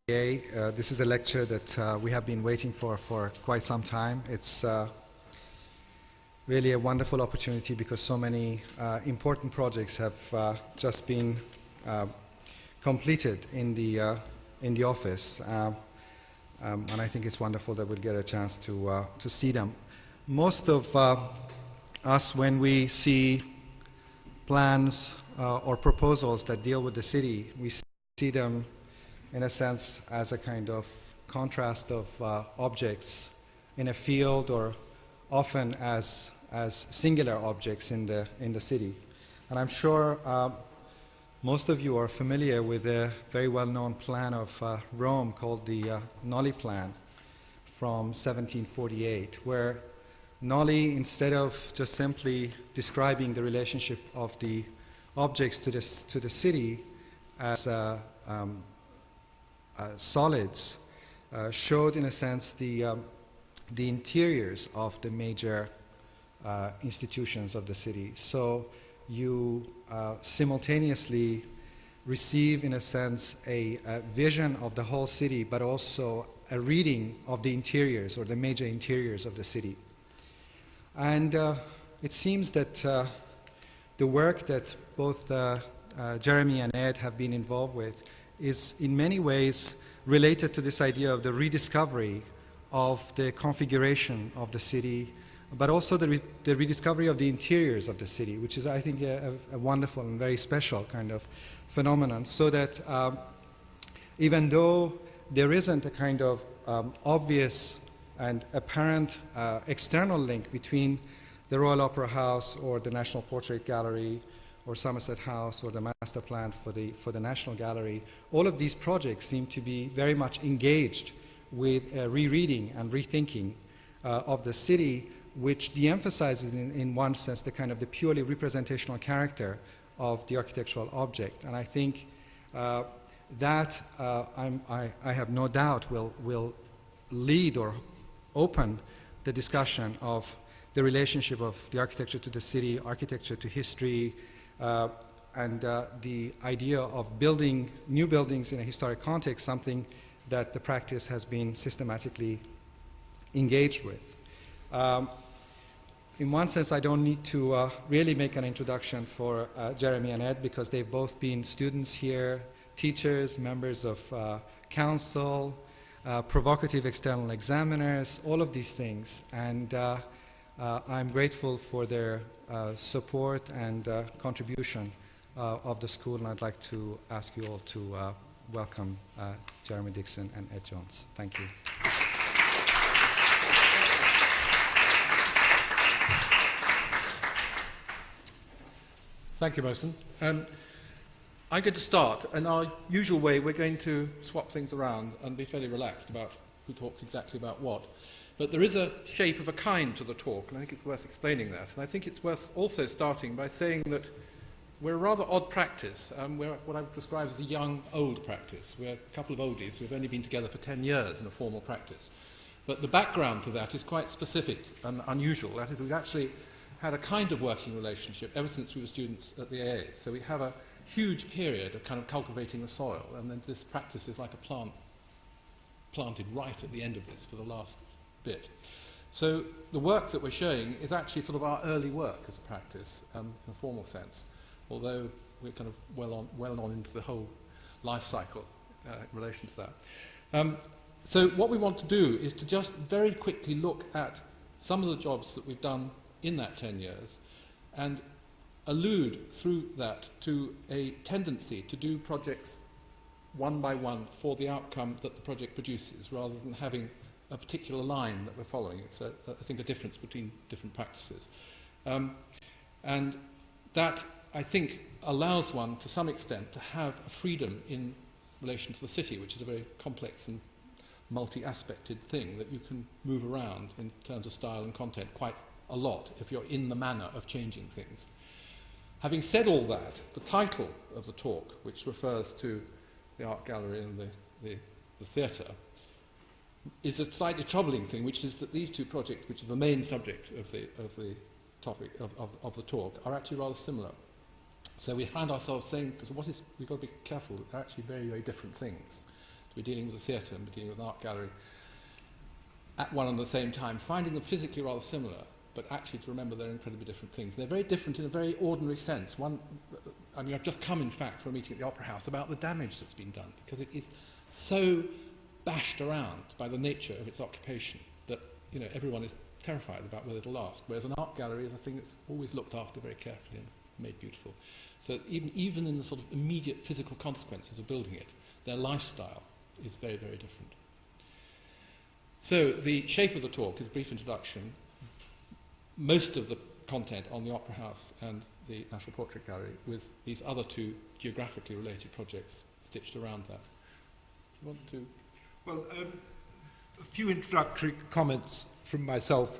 This is a lecture that we have been waiting for quite some time. It's really a wonderful opportunity because so many important projects have just been completed in the office, and I think it's wonderful that we'll get a chance to see them. Most of us, when we see plans or proposals that deal with the city, we see them in a sense as a kind of contrast of objects in a field, or often as singular objects in the city. And I'm sure most of you are familiar with a very well-known plan of Rome called the Nolli Plan from 1748, where Nolli, instead of just simply describing the relationship of the objects to the city as solids, showed in a sense the interiors of the major institutions of the city. So you simultaneously receive, in a sense, a vision of the whole city, but also a reading of the interiors, or the major interiors of the city. And it seems that the work that both Jeremy and Ed have been involved with is in many ways related to this idea of the rediscovery of the configuration of the city, but also the rediscovery of the interiors of the city, which is, I think, a wonderful and very special kind of phenomenon, so that even though there isn't a kind of obvious and apparent external link between the Royal Opera House or the National Portrait Gallery or Somerset House or the masterplan for the National Gallery, all of these projects seem to be very much engaged with rereading and rethinking of the city, which de-emphasizes in one sense the kind of the purely representational character of the architectural object. And I think that I have no doubt will lead or open the discussion of the relationship of the architecture to the city, architecture to history, and the idea of building new buildings in a historic context, something that the practice has been systematically engaged with. In one sense, I don't need to really make an introduction for Jeremy and Ed, because they've both been students here, teachers, members of council, provocative external examiners, all of these things. And I'm grateful for their support and contribution of the school, and I'd like to ask you all to welcome Jeremy Dixon and Ed Jones. Thank you. Thank you, Mohsen. I'm going to start. In our usual way, we're going to swap things around and be fairly relaxed about who talks exactly about what. But there is a shape of a kind to the talk, and I think it's worth explaining that. And I think it's worth also starting by saying that we're a rather odd practice. We're what I would describe as the young-old practice. We're a couple of oldies who have only been together for 10 years in a formal practice. But the background to that is quite specific and unusual. That is, we've actually had a kind of working relationship ever since we were students at the AA. So we have a huge period of kind of cultivating the soil, and then this practice is like a plant planted right at the end of this for the last bit. So the work that we're showing is actually sort of our early work as a practice in a formal sense, although we're kind of well on into the whole life cycle in relation to that. So what we want to do is to just very quickly look at some of the jobs that we've done in that 10 years and allude through that to a tendency to do projects one by one for the outcome that the project produces, rather than having a particular line that we're following. It's, I think, a difference between different practices. And that, I think, allows one, to some extent, to have a freedom in relation to the city, which is a very complex and multi-aspected thing that you can move around in terms of style and content quite a lot if you're in the manner of changing things. Having said all that, the title of the talk, which refers to the art gallery and the theatre, is a slightly troubling thing, which is that these two projects, which are the main subject of the topic of the talk, are actually rather similar. So we found ourselves saying, we've got to be careful, they're actually very, very different things. to be dealing with a theatre and be dealing with an art gallery at one and the same time, finding them physically rather similar, but actually to remember they're incredibly different things. They're very different in a very ordinary sense. I've just come, in fact, for a meeting at the Opera House about the damage that's been done, because it is so bashed around by the nature of its occupation that, you know, everyone is terrified about whether it'll last, whereas an art gallery is a thing that's always looked after very carefully and made beautiful. So even in the sort of immediate physical consequences of building it, their lifestyle is very, very different. So the shape of the talk is a brief introduction. Most of the content on the Opera House and the National Portrait Gallery, with these other two geographically related projects stitched around that. Do you want to? Well, a few introductory comments from myself.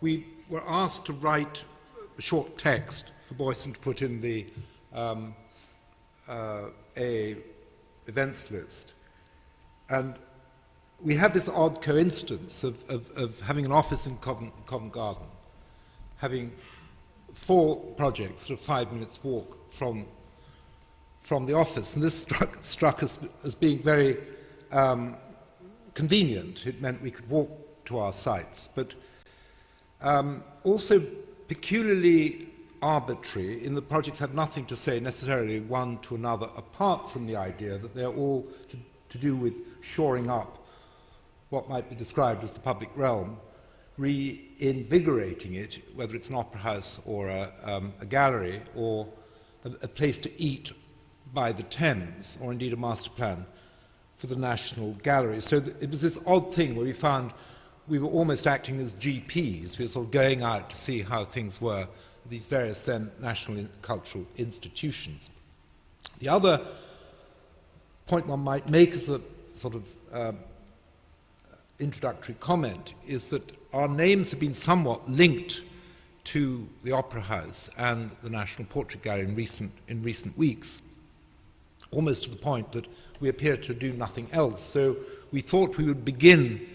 We were asked to write a short text for Boyson to put in the events list. And we had this odd coincidence of having an office in Covent Garden, having 4 projects at a 5 minutes walk from the office, and this struck us as being very convenient. It meant we could walk to our sites, but also peculiarly arbitrary, in the projects have nothing to say necessarily one to another, apart from the idea that they're all to do with shoring up what might be described as the public realm, reinvigorating it, whether it's an opera house or a gallery or a place to eat by the Thames, or indeed a master plan for the National Gallery. So it was this odd thing where we found we were almost acting as GPs. We were sort of going out to see how things were at these various then national cultural institutions. The other point one might make as a sort of introductory comment is that our names have been somewhat linked to the Opera House and the National Portrait Gallery in recent weeks, almost to the point that we appear to do nothing else. So we thought we would begin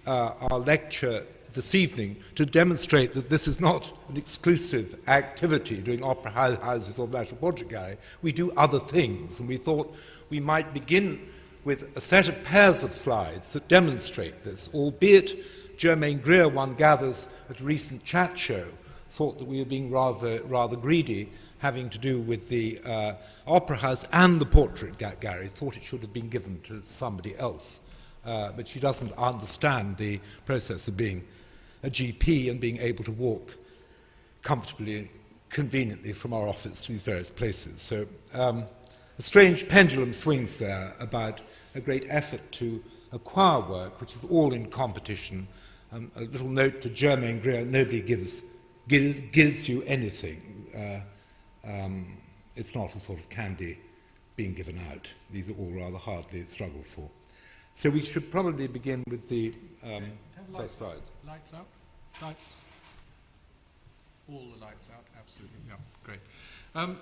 our lecture this evening to demonstrate that this is not an exclusive activity, doing opera houses or the National Portrait Gallery. We do other things, and we thought we might begin with a set of pairs of slides that demonstrate this, albeit Germaine Greer, one gathers at a recent chat show, thought that we were being rather greedy, having to do with the Opera House and the Portrait Gallery, thought it should have been given to somebody else. But she doesn't understand the process of being a GP and being able to walk comfortably and conveniently from our office to these various places. So a strange pendulum swings there about a great effort to acquire work, which is all in competition. A little note to Germaine Greer: nobody gives you anything. It's not a sort of candy being given out. These are all rather hardly struggled for. So we should probably begin with the first slides. Lights out? Lights? All the lights out? Absolutely, yeah, great.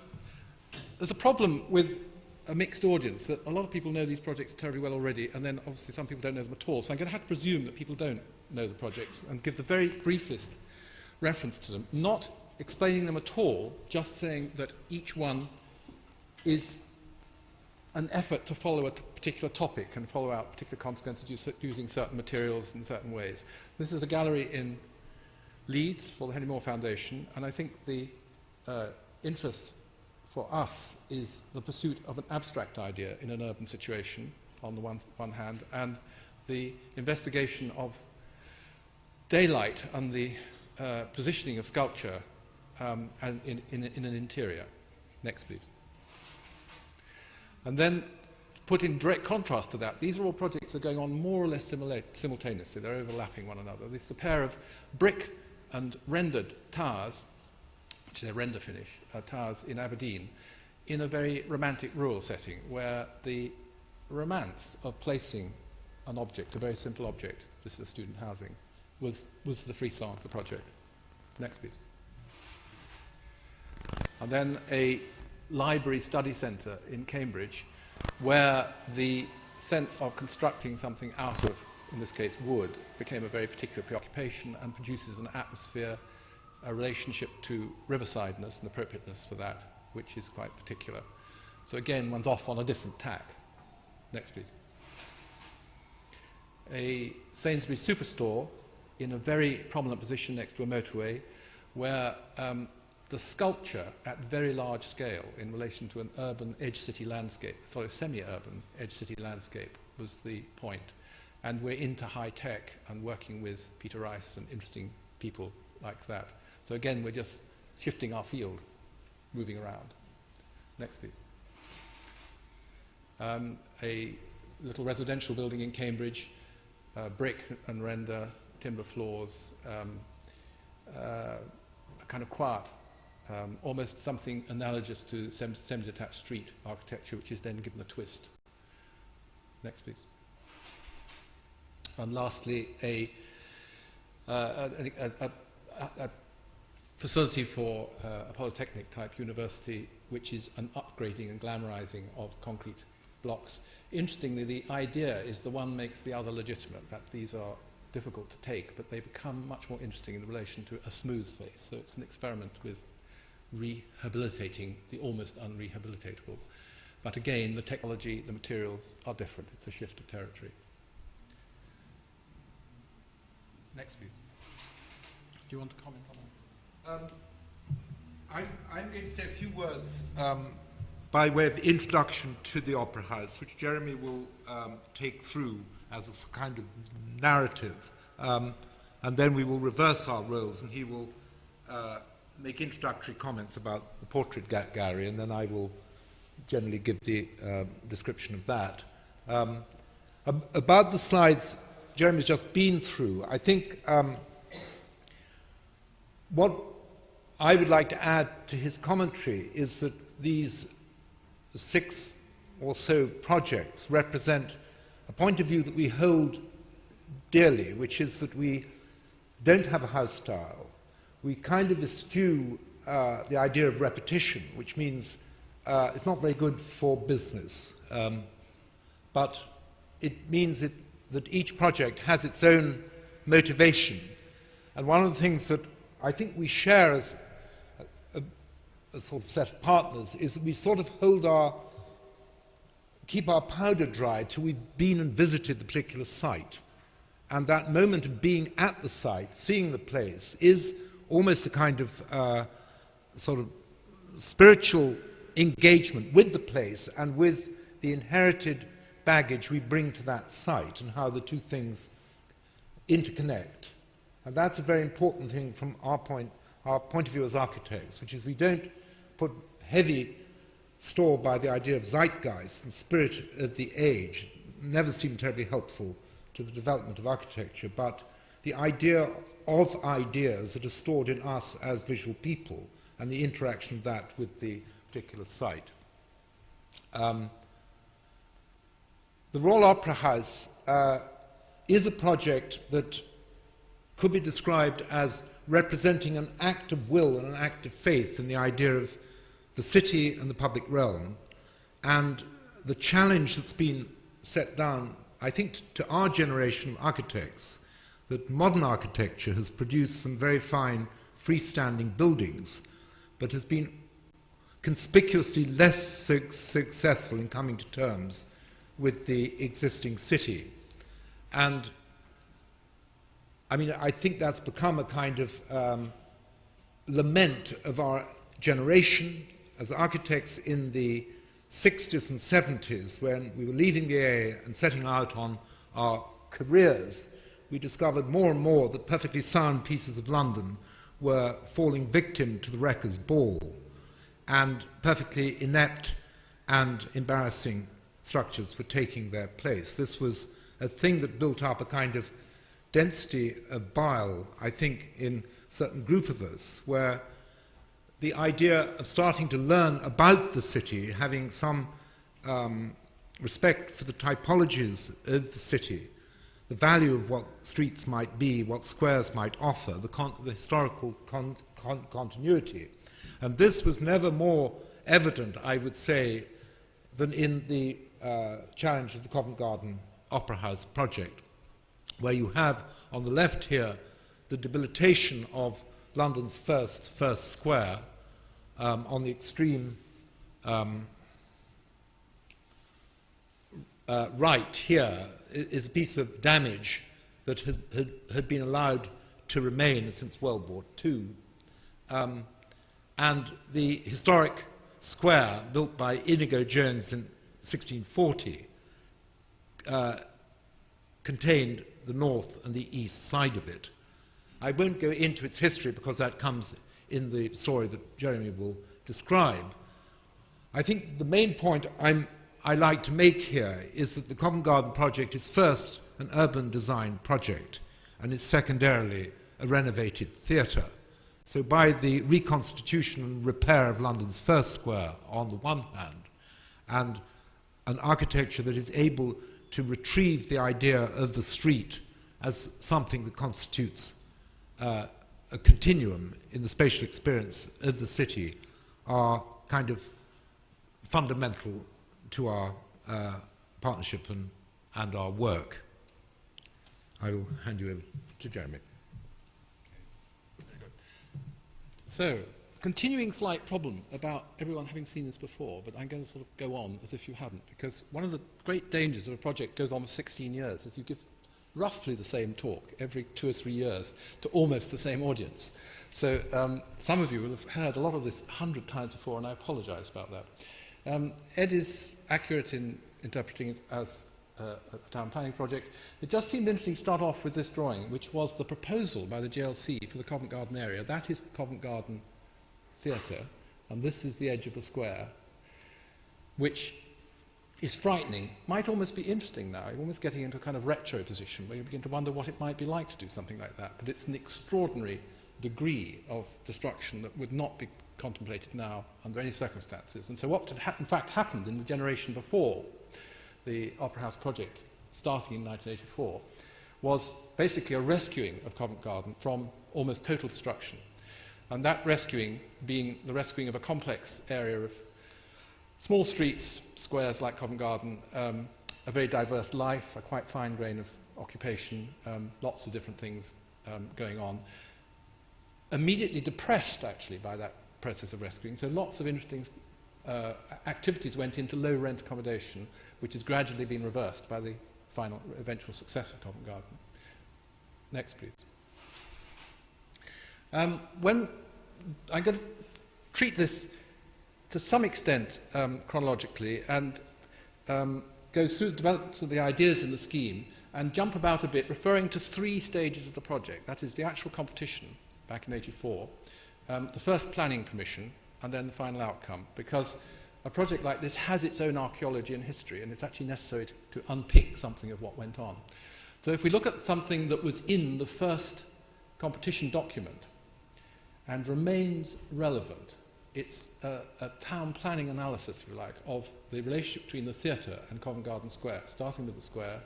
There's a problem with a mixed audience, that a lot of people know these projects terribly well already, and then obviously some people don't know them at all. So I'm going to have to presume that people don't know the projects and give the very briefest reference to them, not explaining them at all, just saying that each one is an effort to follow a particular topic and follow out particular consequences using certain materials in certain ways. This is a gallery in Leeds for the Henry Moore Foundation, and I think the interest for us is the pursuit of an abstract idea in an urban situation, on the one hand, and the investigation of daylight and the positioning of sculpture and in an interior. Next, please. And then, to put in direct contrast to that, these are all projects that are going on more or less simultaneously. They're overlapping one another. This is a pair of brick and rendered towers, which is a render finish, towers in Aberdeen, in a very romantic rural setting, where the romance of placing an object, a very simple object, this is student housing, was the frisson of the project. Next, please. And then a library study centre in Cambridge, where the sense of constructing something out of, in this case, wood, became a very particular preoccupation and produces an atmosphere, a relationship to riversideness and appropriateness for that, which is quite particular. So again, one's off on a different tack. Next, please. a Sainsbury's superstore in a very prominent position next to a motorway, where the sculpture at very large scale in relation to an urban edge city landscape, sorry, semi-urban edge city landscape was the point. And we're into high tech and working with Peter Rice and interesting people like that. So again, we're just shifting our field, moving around. Next, please. A little residential building in Cambridge, brick and render, timber floors, a kind of quiet, almost something analogous to semi-detached street architecture, which is then given a twist. Next, please. And lastly, a facility for a polytechnic type university, which is an upgrading and glamorizing of concrete blocks. Interestingly, the idea is the one makes the other legitimate, that these are difficult to take, but they become much more interesting in relation to a smooth face. So it's an experiment with rehabilitating the almost unrehabilitatable. But again, the technology, the materials are different. It's a shift of territory. Next, please. Do you want to comment on that? I'm going to say a few words by way of introduction to the Opera House, which Jeremy will take through as a kind of narrative. And then we will reverse our roles, and he will make introductory comments about the portrait gallery, and then I will generally give the description of that. About the slides Jeremy's just been through, I think what I would like to add to his commentary is that these 6 or so projects represent a point of view that we hold dearly, which is that we don't have a house style. We kind of eschew the idea of repetition, which means it's not very good for business. But it means that each project has its own motivation. And one of the things that I think we share as a sort of set of partners is that we sort of keep our powder dry till we've been and visited the particular site. And that moment of being at the site, seeing the place, is almost a kind of sort of spiritual engagement with the place and with the inherited baggage we bring to that site and how the two things interconnect. And that's a very important thing from our point of view as architects, which is we don't put heavy store by the idea of zeitgeist and spirit of the age. Never seemed terribly helpful to the development of architecture, but the idea of ideas that are stored in us as visual people and the interaction of that with the particular site. The Royal Opera House is a project that could be described as representing an act of will and an act of faith in the idea of the city and the public realm, and the challenge that's been set down, I think, to our generation of architects, that modern architecture has produced some very fine freestanding buildings, but has been conspicuously less successful in coming to terms with the existing city. And I mean, I think that's become a kind of lament of our generation as architects in the 60s and 70s, when we were leaving the AA and setting out on our careers. We discovered more and more that perfectly sound pieces of London were falling victim to the wrecker's ball, and perfectly inept and embarrassing structures were taking their place. This was a thing that built up a kind of density of bile, I think, in a certain group of us, where the idea of starting to learn about the city, having some respect for the typologies of the city, the value of what streets might be, what squares might offer, the historical continuity. And this was never more evident, I would say, than in the challenge of the Covent Garden Opera House project, where you have on the left here the debilitation of London's first square, on the extreme right here is a piece of damage that had been allowed to remain since World War II. And the historic square built by Inigo Jones in 1640 contained the north and the east side of it. I won't go into its history because that comes in the story that Jeremy will describe. I think the main point I like to make here is that the Covent Garden project is first an urban design project and is secondarily a renovated theatre. So by the reconstitution and repair of London's first square on the one hand, and an architecture that is able to retrieve the idea of the street as something that constitutes a continuum in the spatial experience of the city, are kind of fundamental to our partnership and our work. I will hand you over to Jeremy. So, continuing slight problem about everyone having seen this before, but I'm going to sort of go on as if you hadn't, because one of the great dangers of a project goes on for 16 years is you give roughly the same talk every 2 or 3 years to almost the same audience. So some of you will have heard a lot of this 100 times before, and I apologize about that. Ed is accurate in interpreting it as a town planning project. It just seemed interesting to start off with this drawing, which was the proposal by the GLC for the Covent Garden area. That is Covent Garden Theatre, and this is the edge of the square, which is frightening, might almost be interesting now. You're almost getting into a kind of retro position where you begin to wonder what it might be like to do something like that. But it's an extraordinary degree of destruction that would not be contemplated now under any circumstances. And so what had in fact happened in the generation before the Opera House project, starting in 1984, was basically a rescuing of Covent Garden from almost total destruction. And that rescuing being the rescuing of a complex area of small streets, squares like Covent Garden, a very diverse life, a quite fine grain of occupation, lots of different things going on. Immediately depressed, actually, by that process of rescuing. So lots of interesting activities went into low-rent accommodation, which has gradually been reversed by the final, eventual success of Covent Garden. Next, please. When I'm going to treat this to some extent chronologically and go through the development of the ideas in the scheme and jump about a bit, referring to 3 stages of the project. That is the actual competition back in '84, the first planning permission, and then the final outcome, because a project like this has its own archaeology and history, and it's actually necessary to unpick something of what went on. So if we look at something that was in the first competition document and remains relevant, it's a town planning analysis, if you like, of the relationship between the theatre and Covent Garden Square, starting with the square,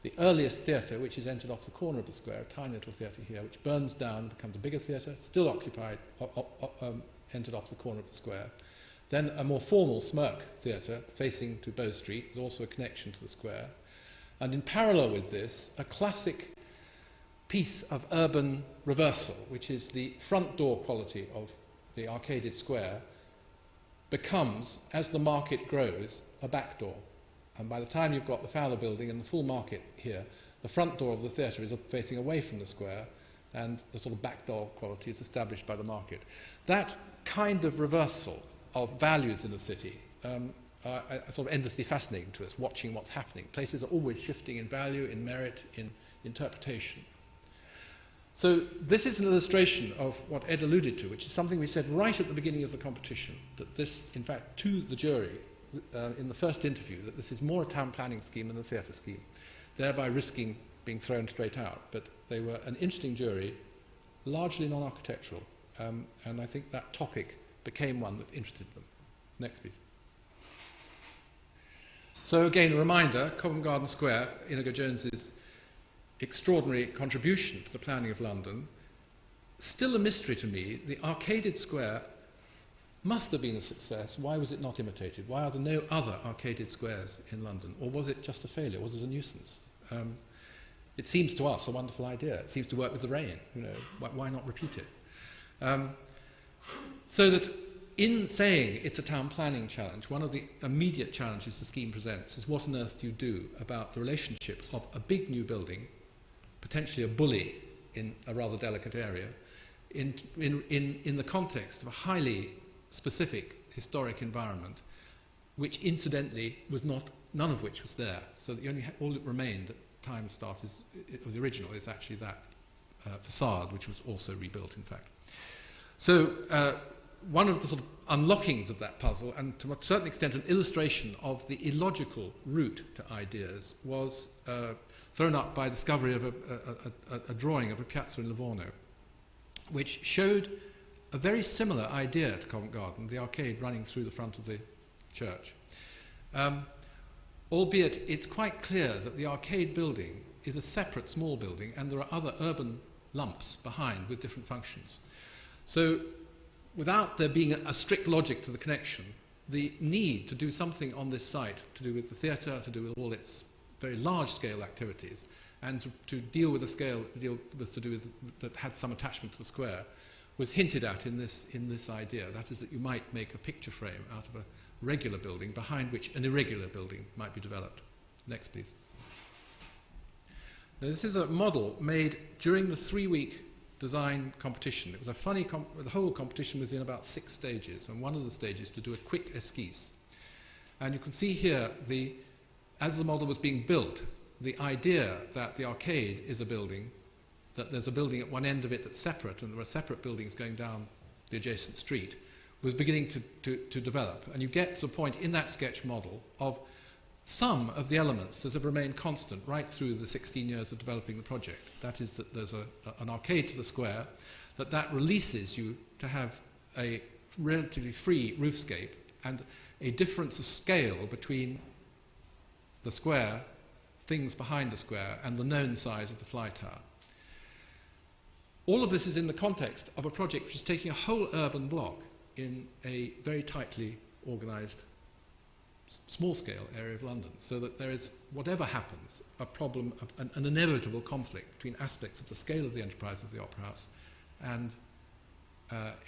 the earliest theatre, which is entered off the corner of the square, a tiny little theatre here, which burns down, becomes a bigger theatre, still occupied, entered off the corner of the square. Then a more formal Smirk theatre facing to Bow Street, with also a connection to the square. And in parallel with this, a classic piece of urban reversal, which is the front door quality of the arcaded square, becomes, as the market grows, a back door. And by the time you've got the Fowler building and the full market here, the front door of the theatre is facing away from the square, and the sort of back door quality is established by the market. That kind of reversal of values in the city are sort of endlessly fascinating to us, watching what's happening. Places are always shifting in value, in merit, in interpretation. So this is an illustration of what Ed alluded to, which is something we said right at the beginning of the competition, that this, in fact, to the jury, in the first interview, that this is more a town planning scheme than a theatre scheme, thereby risking being thrown straight out. But they were an interesting jury, largely non-architectural, and I think that topic became one that interested them. Next, please. So again, a reminder, Covent Garden Square, Inigo Jones's extraordinary contribution to the planning of London. Still a mystery to me, the arcaded square must have been a success. Why was it not imitated? Why are there no other arcaded squares in London? Or was it just a failure? Was it a nuisance? It seems to us a wonderful idea. It seems to work with the rain. You know, why not repeat it? So that in saying it's a town planning challenge, one of the immediate challenges the scheme presents is what on earth do you do about the relationship of a big new building, potentially a bully in a rather delicate area, in the context of a highly specific historic environment, which incidentally was none of which was there. So that you only all that remained at time start of the original is actually that facade, which was also rebuilt, in fact. So one of the sort of unlockings of that puzzle, and to a certain extent an illustration of the illogical route to ideas, was thrown up by discovery of a drawing of a piazza in Livorno, which showed a very similar idea to Covent Garden, the arcade running through the front of the church. Albeit it's quite clear that the arcade building is a separate small building and there are other urban lumps behind with different functions. So without there being a strict logic to the connection, the need to do something on this site to do with the theatre, to do with all its very large-scale activities, and to deal with a scale that had some attachment to the square, was hinted at in this idea. That is, that you might make a picture frame out of a regular building behind which an irregular building might be developed. Next, please. Now, this is a model made during the 3-week design competition. It was a funny, the whole competition was in about 6 stages, and one of the stages to do a quick esquisse. And you can see here, as the model was being built, the idea that the arcade is a building, that there's a building at one end of it that's separate, and there are separate buildings going down the adjacent street, was beginning to develop. And you get to a point in that sketch model of some of the elements that have remained constant right through the 16 years of developing the project. That is that there's an arcade to the square, that releases you to have a relatively free roofscape and a difference of scale between the square, things behind the square, and the known size of the fly tower. All of this is in the context of a project which is taking a whole urban block in a very tightly organised, small-scale area of London, so that there is, whatever happens, a problem, an inevitable conflict between aspects of the scale of the enterprise of the Opera House and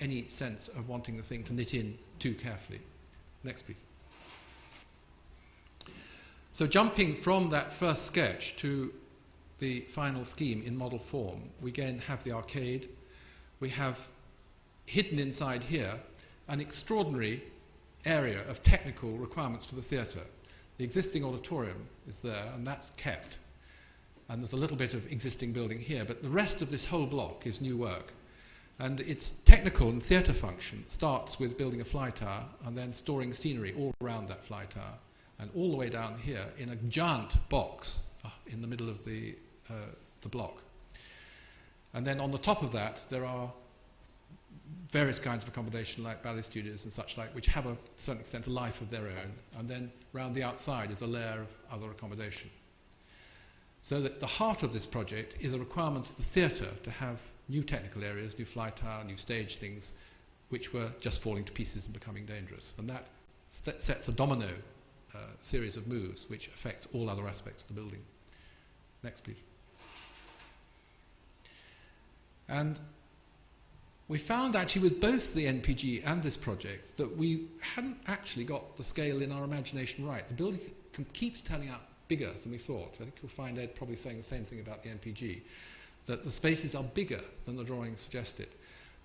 any sense of wanting the thing to knit in too carefully. Next, please. So jumping from that first sketch to the final scheme in model form, we again have the arcade. We have hidden inside here an extraordinary area of technical requirements for the theatre. The existing auditorium is there, and that's kept. And there's a little bit of existing building here, but the rest of this whole block is new work. And its technical and theatre function starts with building a fly tower and then storing scenery all around that fly tower, and all the way down here in a giant box in the middle of the block. And then on the top of that, there are various kinds of accommodation like ballet studios and such like, which have a certain extent a life of their own. And then round the outside is a layer of other accommodation. So that the heart of this project is a requirement of the theatre to have new technical areas, new fly tower, new stage things, which were just falling to pieces and becoming dangerous. And that sets a domino series of moves which affects all other aspects of the building. Next, please. And we found actually with both the NPG and this project that we hadn't actually got the scale in our imagination right. The building keeps turning out bigger than we thought. I think you'll find Ed probably saying the same thing about the NPG, that the spaces are bigger than the drawing suggested.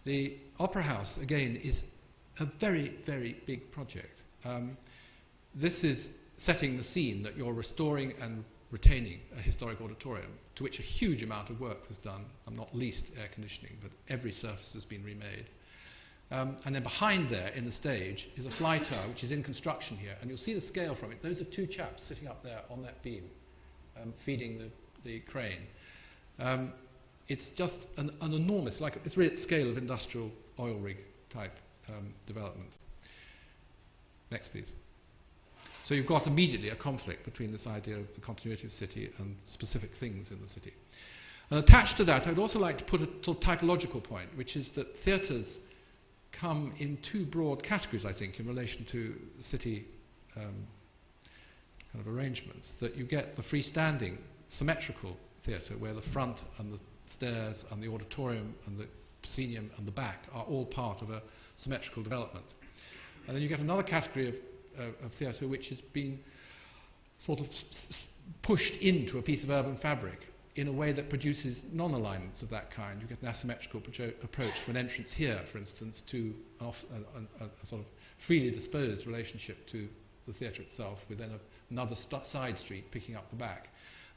The Opera House, again, is a very, very big project. This is setting the scene that you're restoring and retaining a historic auditorium, to which a huge amount of work was done, and not least air conditioning, but every surface has been remade. And then behind there, in the stage, is a fly tower, which is in construction here, and you'll see the scale from it. Those are 2 chaps sitting up there on that beam, feeding the crane. It's just an enormous, it's really at the scale of industrial oil rig type development. Next, please. So you've got immediately a conflict between this idea of the continuity of the city and specific things in the city. And attached to that, I'd also like to put a sort of typological point, which is that theatres come in 2 broad categories, I think, in relation to city kind of arrangements. That you get the freestanding, symmetrical theatre, where the front and the stairs and the auditorium and the proscenium and the back are all part of a symmetrical development. And then you get another category of theatre which has been sort of pushed into a piece of urban fabric in a way that produces non-alignments of that kind. You get an asymmetrical approach to an entrance here, for instance, to a sort of freely disposed relationship to the theatre itself, with then another side street picking up the back.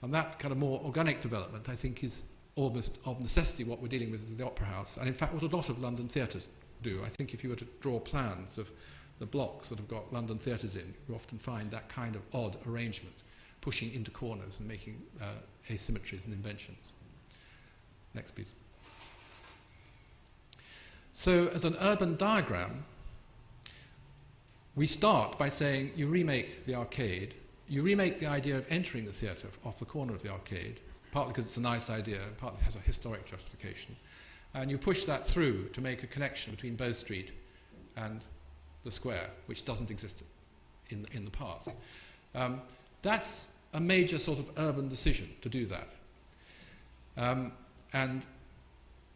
And that kind of more organic development, I think, is almost of necessity what we're dealing with at the Opera House, and in fact what a lot of London theatres do. I think if you were to draw plans of the blocks that have got London theatres in, you often find that kind of odd arrangement, pushing into corners and making asymmetries and inventions. Next, please. So, as an urban diagram, we start by saying you remake the arcade, you remake the idea of entering the theatre off the corner of the arcade, partly because it's a nice idea, partly has a historic justification, and you push that through to make a connection between Bow Street and the square, which doesn't exist in the past. That's a major sort of urban decision to do that. And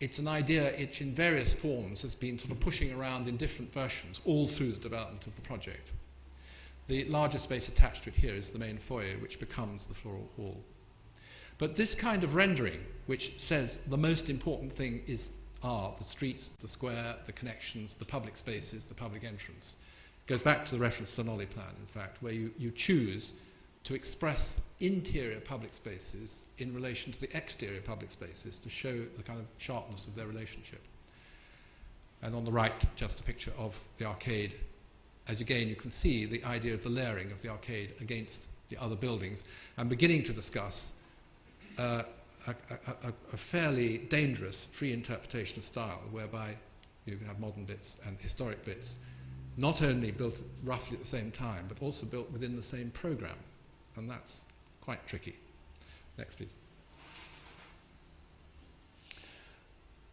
it's an idea which in various forms has been sort of pushing around in different versions all through the development of the project. The larger space attached to it here is the main foyer, which becomes the floral hall. But this kind of rendering, which says the most important thing are the streets, the square, the connections, the public spaces, the public entrance, goes back to the reference to the Nolly plan, in fact, where you choose to express interior public spaces in relation to the exterior public spaces to show the kind of sharpness of their relationship. And on the right, just a picture of the arcade. As again, you can see the idea of the layering of the arcade against the other buildings, and beginning to discuss a fairly dangerous free interpretation of style, whereby you can have modern bits and historic bits, not only built roughly at the same time, but also built within the same program. And that's quite tricky. Next, please.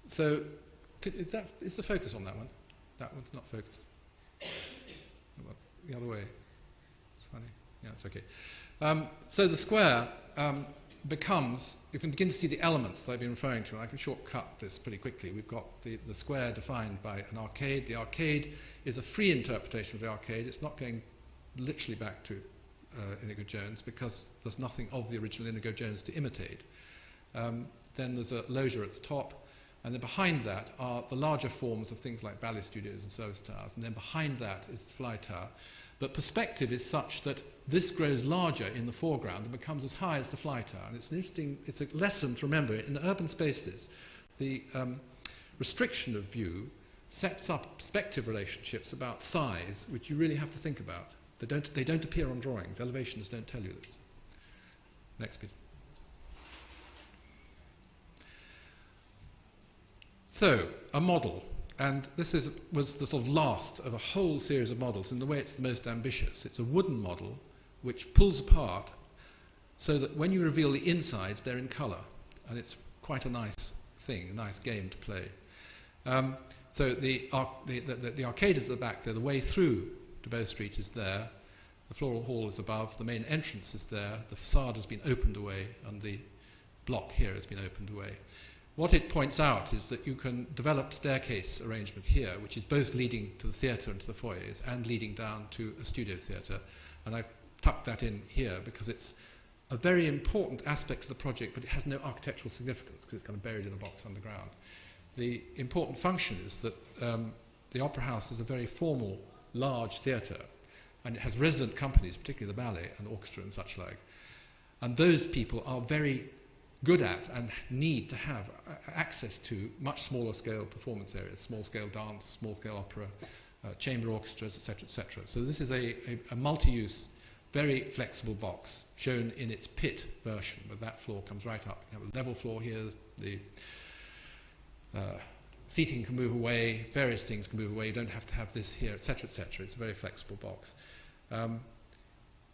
So, is the focus on that one? That one's not focused. The other way. It's funny. Yeah, it's okay. So the square becomes, you can begin to see the elements that I've been referring to, and I can shortcut this pretty quickly. We've got the square defined by an arcade. The arcade is a free interpretation of the arcade. It's not going literally back to Inigo Jones, because there's nothing of the original Inigo Jones to imitate. Then there's a loggia at the top, and then behind that are the larger forms of things like ballet studios and service towers, and then behind that is the fly tower. But perspective is such that this grows larger in the foreground and becomes as high as the fly tower. And it's a lesson to remember. In urban spaces, the restriction of view sets up perspective relationships about size, which you really have to think about. They don't appear on drawings. Elevations don't tell you this. Next, please. So, a model. And this was the sort of last of a whole series of models. In the way it's the most ambitious. It's a wooden model which pulls apart so that when you reveal the insides, they're in colour. And it's quite a nice thing, a nice game to play. So the arcade is at the back there. The way through to Bow Street is there. The floral hall is above. The main entrance is there. The facade has been opened away, and the block here has been opened away. What it points out is that you can develop staircase arrangement here, which is both leading to the theatre and to the foyers, and leading down to a studio theatre. And I've tucked that in here because it's a very important aspect of the project, but it has no architectural significance because it's kind of buried in a box underground. The important function is that the Opera House is a very formal, large theatre, and it has resident companies, particularly the ballet and orchestra and such like. And those people are very good at and need to have access to much smaller scale performance areas, small scale dance, small scale opera, chamber orchestras, etc., etc. So this is a multi-use, very flexible box shown in its pit version, but that floor comes right up. You have a level floor here, the seating can move away, various things can move away, you don't have to have this here, etc., etc. It's a very flexible box.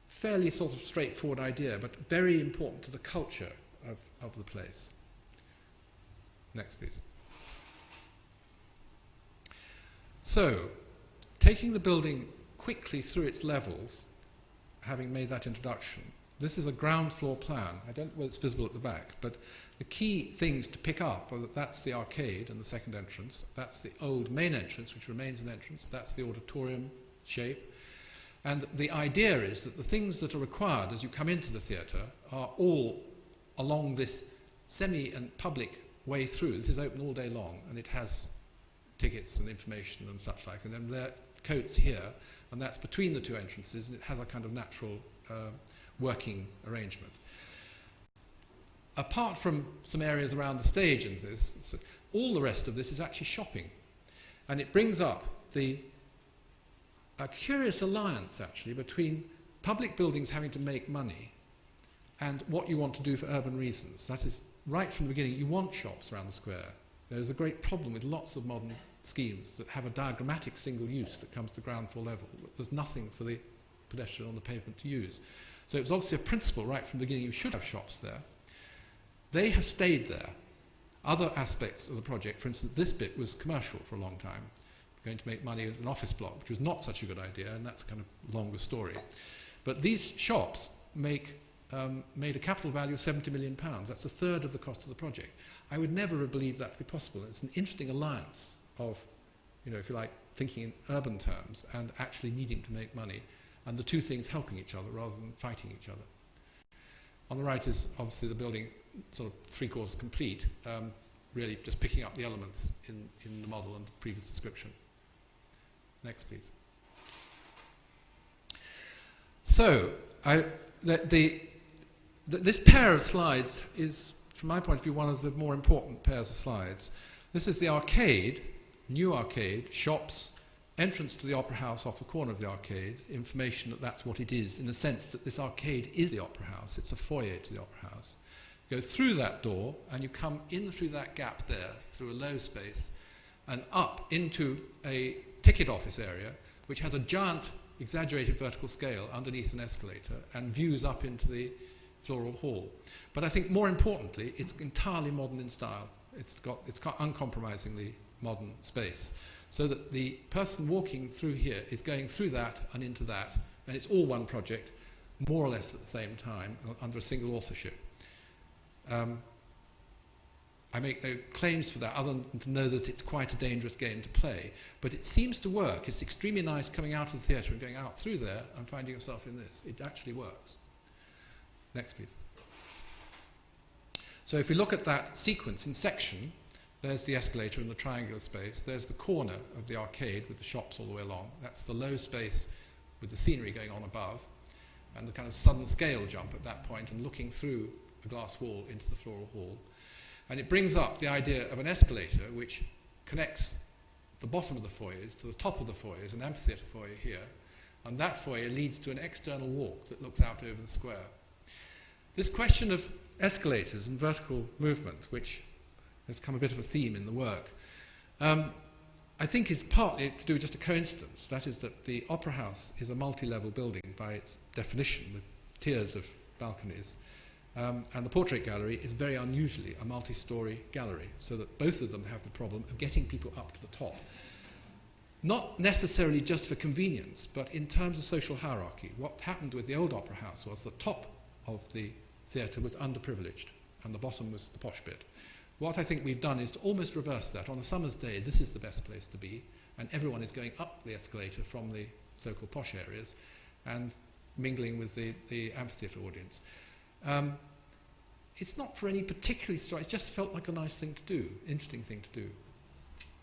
Fairly sort of straightforward idea, but very important to the culture of the place. Next, please. So, taking the building quickly through its levels, having made that introduction, this is a ground floor plan. I don't know whether it's visible at the back, but the key things to pick up are that that's the arcade and the second entrance, that's the old main entrance, which remains an entrance, that's the auditorium, shape. And the idea is that the things that are required as you come into the theatre are all along this semi and public way through. This is open all day long, and it has tickets and information and such like, and then there are coats here, and that's between the two entrances, and it has a kind of natural working arrangement. Apart from some areas around the stage and this, so all the rest of this is actually shopping. And it brings up a curious alliance, actually, between public buildings having to make money and what you want to do for urban reasons. That is, right from the beginning, you want shops around the square. There's a great problem with lots of modern schemes that have a diagrammatic single use that comes to ground floor level. There's nothing for the pedestrian on the pavement to use. So it was obviously a principle right from the beginning, you should have shops there. They have stayed there. Other aspects of the project, for instance, this bit was commercial for a long time, going to make money with an office block, which was not such a good idea, and that's a kind of longer story. But these shops made a capital value of £70 million. That's a third of the cost of the project. I would never have believed that to be possible. It's an interesting alliance of, if you like, thinking in urban terms and actually needing to make money, and the two things helping each other rather than fighting each other. On the right is obviously the building sort of three-quarters complete, really just picking up the elements in the model and the previous description. Next, please. So, this pair of slides is, from my point of view, one of the more important pairs of slides. This is the arcade, new arcade, shops, entrance to the Opera House off the corner of the arcade, information that that's what it is, in the sense that this arcade is the Opera House. It's a foyer to the Opera House. You go through that door, and you come in through that gap there, through a low space, and up into a ticket office area, which has a giant, exaggerated vertical scale underneath an escalator, and views up into the floral hall. But I think more importantly, it's entirely modern in style. It's got uncompromisingly modern space, so that the person walking through here is going through that and into that, and it's all one project, more or less at the same time, under a single authorship. I make no claims for that other than to know that it's quite a dangerous game to play, but it seems to work. It's extremely nice coming out of the theatre and going out through there and finding yourself in this. It actually works. Next, please. So if we look at that sequence in section, there's the escalator in the triangular space. There's the corner of the arcade with the shops all the way along. That's the low space with the scenery going on above, and the kind of sudden scale jump at that point and looking through a glass wall into the floral hall. And it brings up the idea of an escalator which connects the bottom of the foyers to the top of the foyers, an amphitheatre foyer here, and that foyer leads to an external walk that looks out over the square. This question of escalators and vertical movement, which has become a bit of a theme in the work, I think is partly to do with just a coincidence. That is that the Opera House is a multi-level building by its definition, with tiers of balconies. And the Portrait Gallery is very unusually a multi-story gallery, so that both of them have the problem of getting people up to the top. Not necessarily just for convenience, but in terms of social hierarchy. What happened with the old Opera House was the top of the theatre was underprivileged, and the bottom was the posh bit. What I think we've done is to almost reverse that. On a summer's day, this is the best place to be, and everyone is going up the escalator from the so-called posh areas and mingling with the amphitheatre audience. It's not for any particularly strong, it just felt like a nice thing to do, interesting thing to do.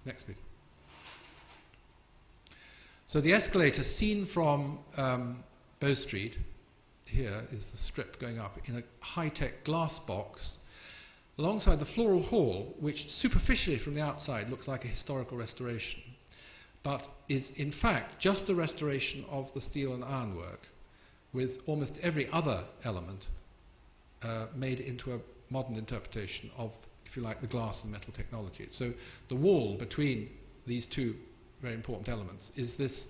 Next, please. So the escalator seen from Bow Street, here is the strip going up in a high-tech glass box alongside the floral hall, which superficially from the outside looks like a historical restoration, but is in fact just a restoration of the steel and ironwork, with almost every other element made into a modern interpretation of, if you like, the glass and metal technology. So the wall between these two very important elements is this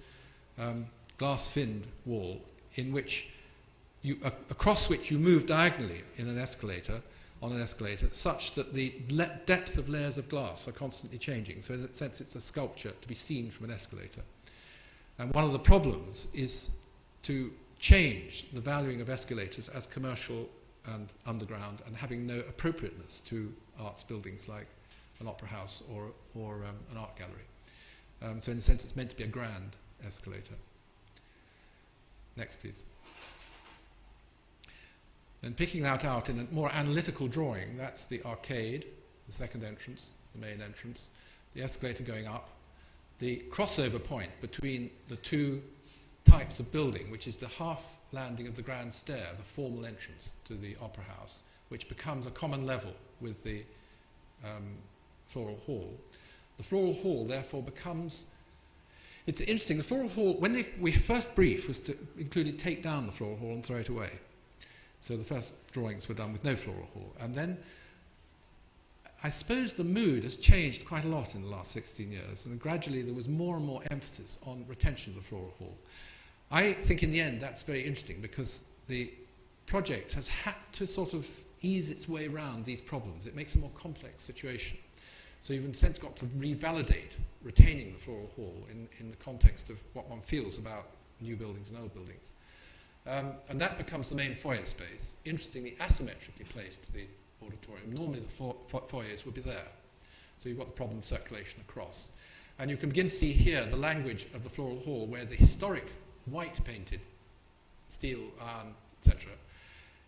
glass-finned wall in which across which you move diagonally in an escalator, on an escalator, such that the depth of layers of glass are constantly changing. So in that sense, it's a sculpture to be seen from an escalator. And one of the problems is to change the valuing of escalators as commercial and underground, and having no appropriateness to arts buildings like an opera house or an art gallery. So in a sense, it's meant to be a grand escalator. Next, please. And picking that out in a more analytical drawing, that's the arcade, the second entrance, the main entrance, the escalator going up, the crossover point between the two types of building, which is the half landing of the grand stair, the formal entrance to the opera house, which becomes a common level with the floral hall. The floral hall therefore becomes, it's interesting, the floral hall, when we first brief was to include take down the floral hall and throw it away. So the first drawings were done with no floral hall. And then I suppose the mood has changed quite a lot in the last 16 years, and gradually there was more and more emphasis on retention of the floral hall. I think in the end that's very interesting because the project has had to sort of ease its way around these problems. It makes a more complex situation. So you've in a sense got to revalidate retaining the floral hall in the context of what one feels about new buildings and old buildings. And that becomes the main foyer space, interestingly asymmetrically placed to the auditorium. Normally the foyers would be there. So you've got the problem of circulation across. And you can begin to see here the language of the floral hall where the historic white painted steel, iron, etc.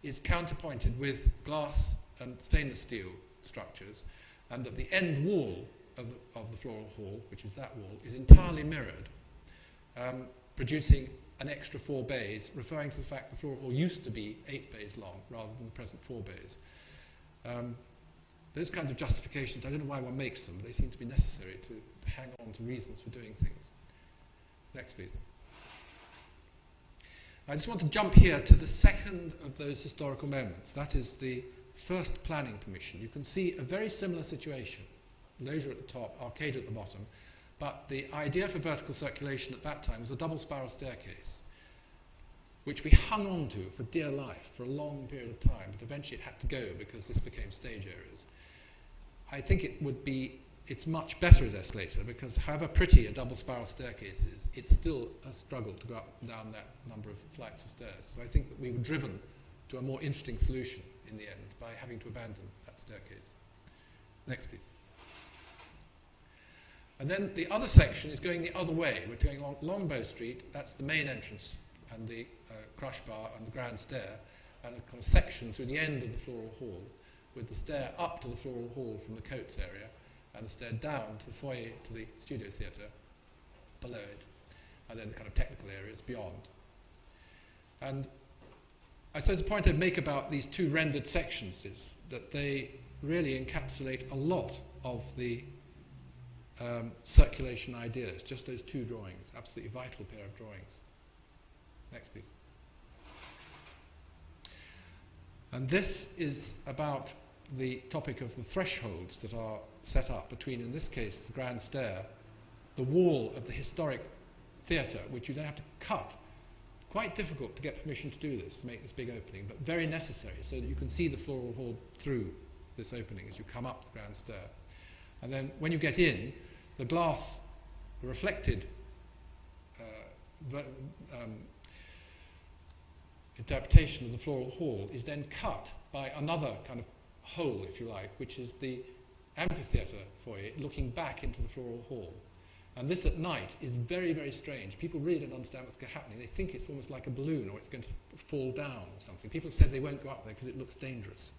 is counterpointed with glass and stainless steel structures, and that the end wall of the floral hall, which is that wall, is entirely mirrored, producing an extra 4 bays, referring to the fact the floral hall used to be 8 bays long rather than the present 4 bays. Those kinds of justifications, I don't know why one makes them, but they seem to be necessary to hang on to reasons for doing things. Next, please. I just want to jump here to the second of those historical moments. That is the first planning permission. You can see a very similar situation. Loggia at the top, arcade at the bottom, but the idea for vertical circulation at that time was a double spiral staircase, which we hung on to for dear life for a long period of time, but eventually it had to go because this became stage areas. I think it's much better as escalator because however pretty a double spiral staircase is, it's still a struggle to go up and down that number of flights of stairs. So I think that we were driven to a more interesting solution in the end by having to abandon that staircase. Next, please. And then the other section is going the other way. We're going along Longbow Street, that's the main entrance and the crush bar and the grand stair, and a kind of section through the end of the floral hall with the stair up to the floral hall from the coats area and the stair down to the foyer to the studio theatre below it, and then the kind of technical areas beyond. And I suppose the point I'd make about these two rendered sections is that they really encapsulate a lot of the circulation ideas, just those two drawings, absolutely vital pair of drawings. Next, please. And this is about the topic of the thresholds that are set up between, in this case, the grand stair, the wall of the historic theatre, which you then have to cut. Quite difficult to get permission to do this, to make this big opening, but very necessary so that you can see the floral hall through this opening as you come up the grand stair. And then when you get in, the glass, the reflected interpretation of the floral hall is then cut by another kind of hole, if you like, which is the amphitheatre foyer looking back into the floral hall. And this at night is very, very strange. People really don't understand what's happening. They think it's almost like a balloon or it's going to fall down or something. People have said they won't go up there because it looks dangerous.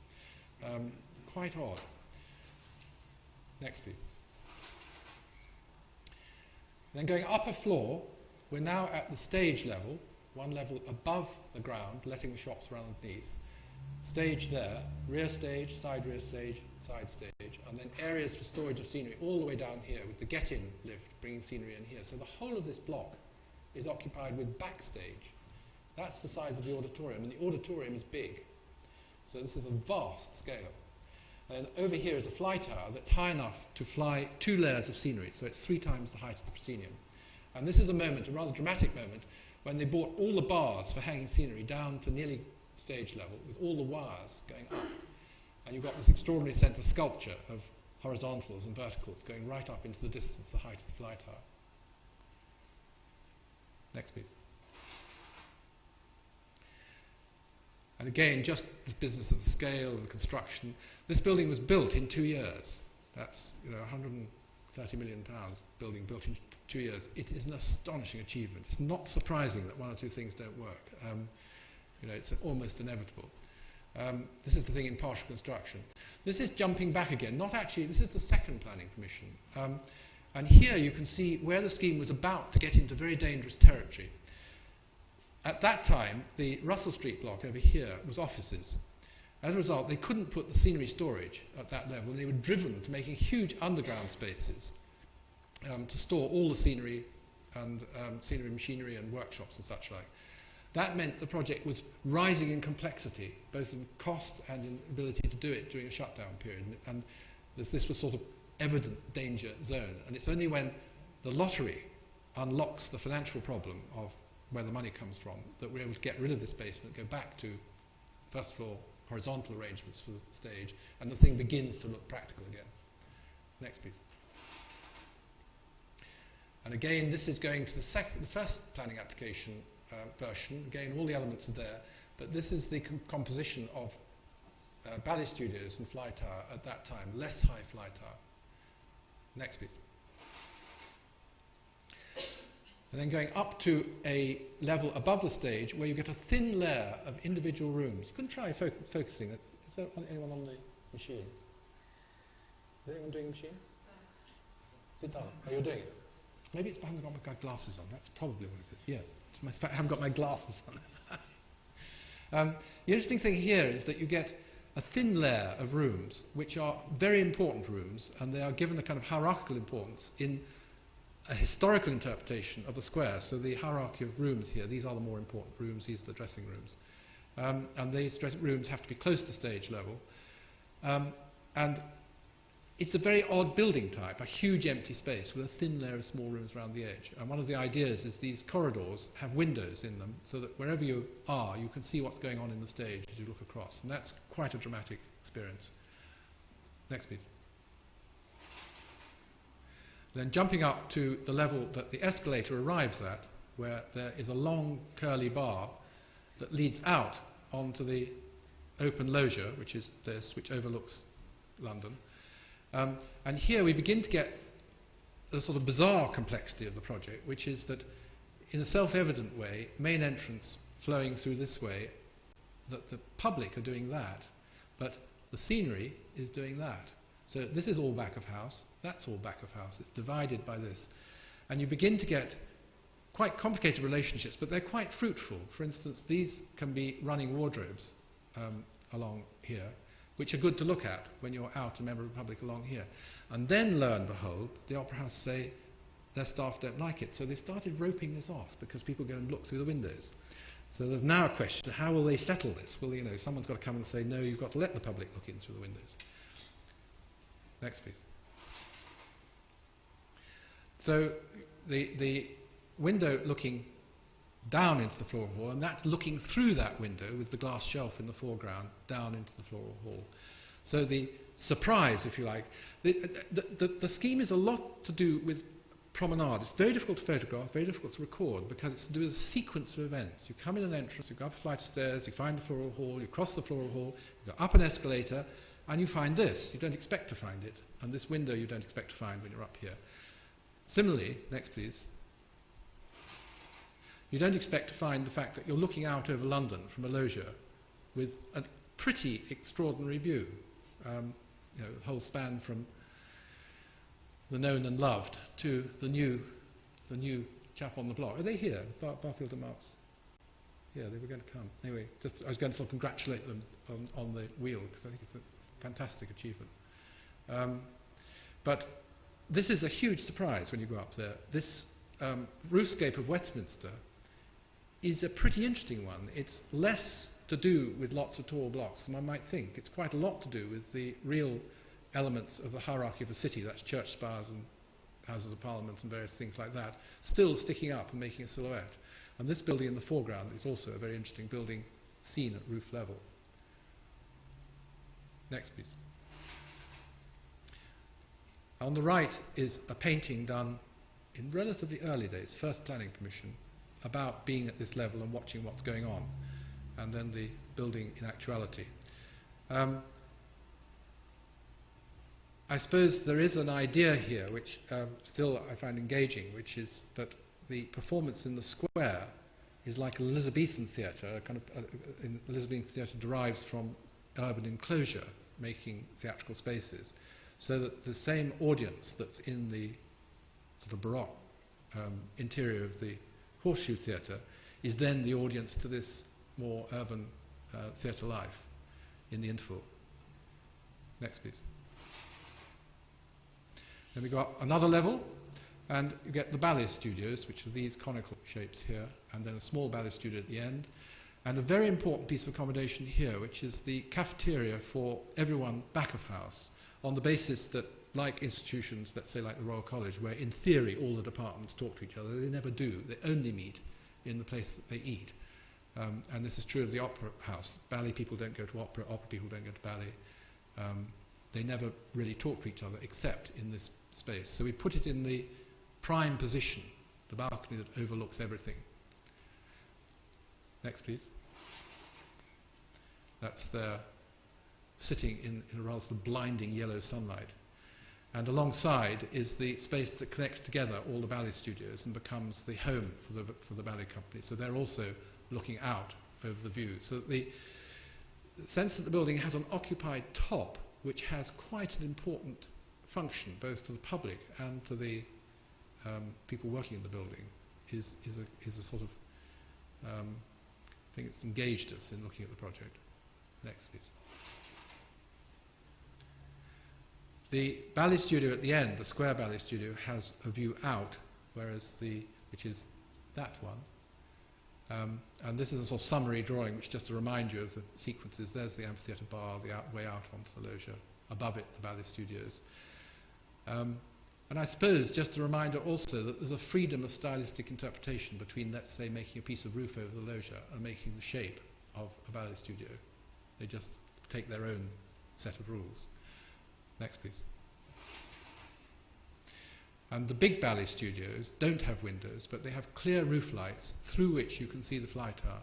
It's quite odd. Next, please. Then going up a floor, we're now at the stage level, one level above the ground, letting the shops run underneath. Stage there, rear stage, side stage, and then areas for storage of scenery all the way down here with the get-in lift bringing scenery in here. So the whole of this block is occupied with backstage. That's the size of the auditorium, and the auditorium is big. So this is a vast scale. And over here is a fly tower that's high enough to fly 2 layers of scenery, so it's 3 times the height of the proscenium. And this is a moment, a rather dramatic moment, when they brought all the bars for hanging scenery down to nearly stage level with all the wires going up. And you've got this extraordinary sense of sculpture of horizontals and verticals going right up into the distance, the height of the fly tower. Next, please. And again, just the business of the scale and the construction. This building was built in 2 years. That's 130 £30 million building built in 2 years. It is an astonishing achievement. It's not surprising that one or two things don't work. It's almost inevitable. This is the thing in partial construction. This is jumping back again. This is the second planning permission. And here you can see where the scheme was about to get into very dangerous territory. At that time, the Russell Street block over here was offices. As a result, they couldn't put the scenery storage at that level, and they were driven to making huge underground spaces to store all the scenery and scenery machinery and workshops and such like. That meant the project was rising in complexity, both in cost and in ability to do it during a shutdown period. And this was sort of evident danger zone. And it's only when the lottery unlocks the financial problem of where the money comes from that we're able to get rid of this basement, go back to, first of all, horizontal arrangements for the stage, and the thing begins to look practical again. Next, please. And again, this is going to the first planning application version. Again, all the elements are there, but this is the composition of ballet studios and fly tower at that time, less high fly tower. Next, please. And then going up to a level above the stage where you get a thin layer of individual rooms. You can try focusing it. Is there anyone on the machine? Is anyone doing the machine? Is it done? Oh, you're doing it? Maybe it's behind my glasses on. That's probably what it is. Yes. It's I haven't got my glasses on. The interesting thing here is that you get a thin layer of rooms, which are very important rooms, and they are given a kind of hierarchical importance in a historical interpretation of the square. So the hierarchy of rooms here, these are the more important rooms, these are the dressing rooms. And these dressing rooms have to be close to stage level. And it's a very odd building type, a huge empty space with a thin layer of small rooms around the edge. And one of the ideas is these corridors have windows in them so that wherever you are, you can see what's going on in the stage as you look across. And that's quite a dramatic experience. Next, please. Then jumping up to the level that the escalator arrives at, where there is a long curly bar that leads out onto the open loggia, which is this, which overlooks London. And here we begin to get the sort of bizarre complexity of the project, which is that in a self-evident way, main entrance flowing through this way, that the public are doing that, but the scenery is doing that. So this is all back of house, that's all back of house, it's divided by this. And you begin to get quite complicated relationships, but they're quite fruitful. For instance, these can be running wardrobes along here, which are good to look at when you're out, a member of the public, along here. And then, lo and behold, the Opera House say their staff don't like it. So they started roping this off because people go and look through the windows. So there's now a question, how will they settle this? Well, someone's got to come and say, no, you've got to let the public look in through the windows. Next, please. So the window looking down into the floor hall, and that's looking through that window with the glass shelf in the foreground down into the floor hall. So the surprise, if you like, the scheme is a lot to do with promenade. It's very difficult to photograph, very difficult to record, because it's to do with a sequence of events. You come in an entrance, you go up a flight of stairs, you find the floral hall, you cross the floral hall, you go up an escalator, and you find this. You don't expect to find it. And this window you don't expect to find when you're up here. Similarly, next please, you don't expect to find the fact that you're looking out over London from a loggia with a pretty extraordinary view. The whole span from the known and loved to the new chap on the block. Are they here? Barfield and Marks? Yeah, they were going to come. Anyway, I was going to sort of congratulate them on the wheel, because I think it's a fantastic achievement. But this is a huge surprise when you go up there. This roofscape of Westminster is a pretty interesting one. It's less to do with lots of tall blocks than one might think. It's quite a lot to do with the real elements of the hierarchy of a city. That's church spires and houses of parliament and various things like that, still sticking up and making a silhouette. And this building in the foreground is also a very interesting building seen at roof level. Next, please. On the right is a painting done in relatively early days, first planning permission, about being at this level and watching what's going on, and then the building in actuality. I suppose there is an idea here which still I find engaging, which is that the performance in the square is like an Elizabethan theatre. Elizabethan theatre derives from urban enclosure, making theatrical spaces, so that the same audience that's in the sort of Baroque interior of the Horseshoe Theatre is then the audience to this more urban theatre life in the interval. Next, please. Then we go up another level, and you get the ballet studios, which are these conical shapes here, and then a small ballet studio at the end, and a very important piece of accommodation here, which is the cafeteria for everyone back of house, on the basis that, like institutions, let's say like the Royal College, where in theory all the departments talk to each other, they never do. They only meet in the place that they eat. And this is true of the opera house. Ballet people don't go to opera, opera people don't go to ballet. They never really talk to each other except in this space. So we put it in the prime position, the balcony that overlooks everything. Next, please. That's there, sitting in a rather sort of blinding yellow sunlight. And alongside is the space that connects together all the ballet studios and becomes the home for the ballet company. So they're also looking out over the view. So the sense that the building has an occupied top, which has quite an important function, both to the public and to the people working in the building, is a sort of thing that's engaged us in looking at the project. Next, please. The ballet studio at the end, the square ballet studio, has a view out, whereas which is that one. And this is a sort of summary drawing, which just to remind you of the sequences. There's the amphitheatre bar, way out onto the loggia. Above it, the ballet studios. And I suppose just a reminder also that there's a freedom of stylistic interpretation between, let's say, making a piece of roof over the loggia and making the shape of a ballet studio. They just take their own set of rules. Next, please. And the big ballet studios don't have windows, but they have clear roof lights through which you can see the fly tower.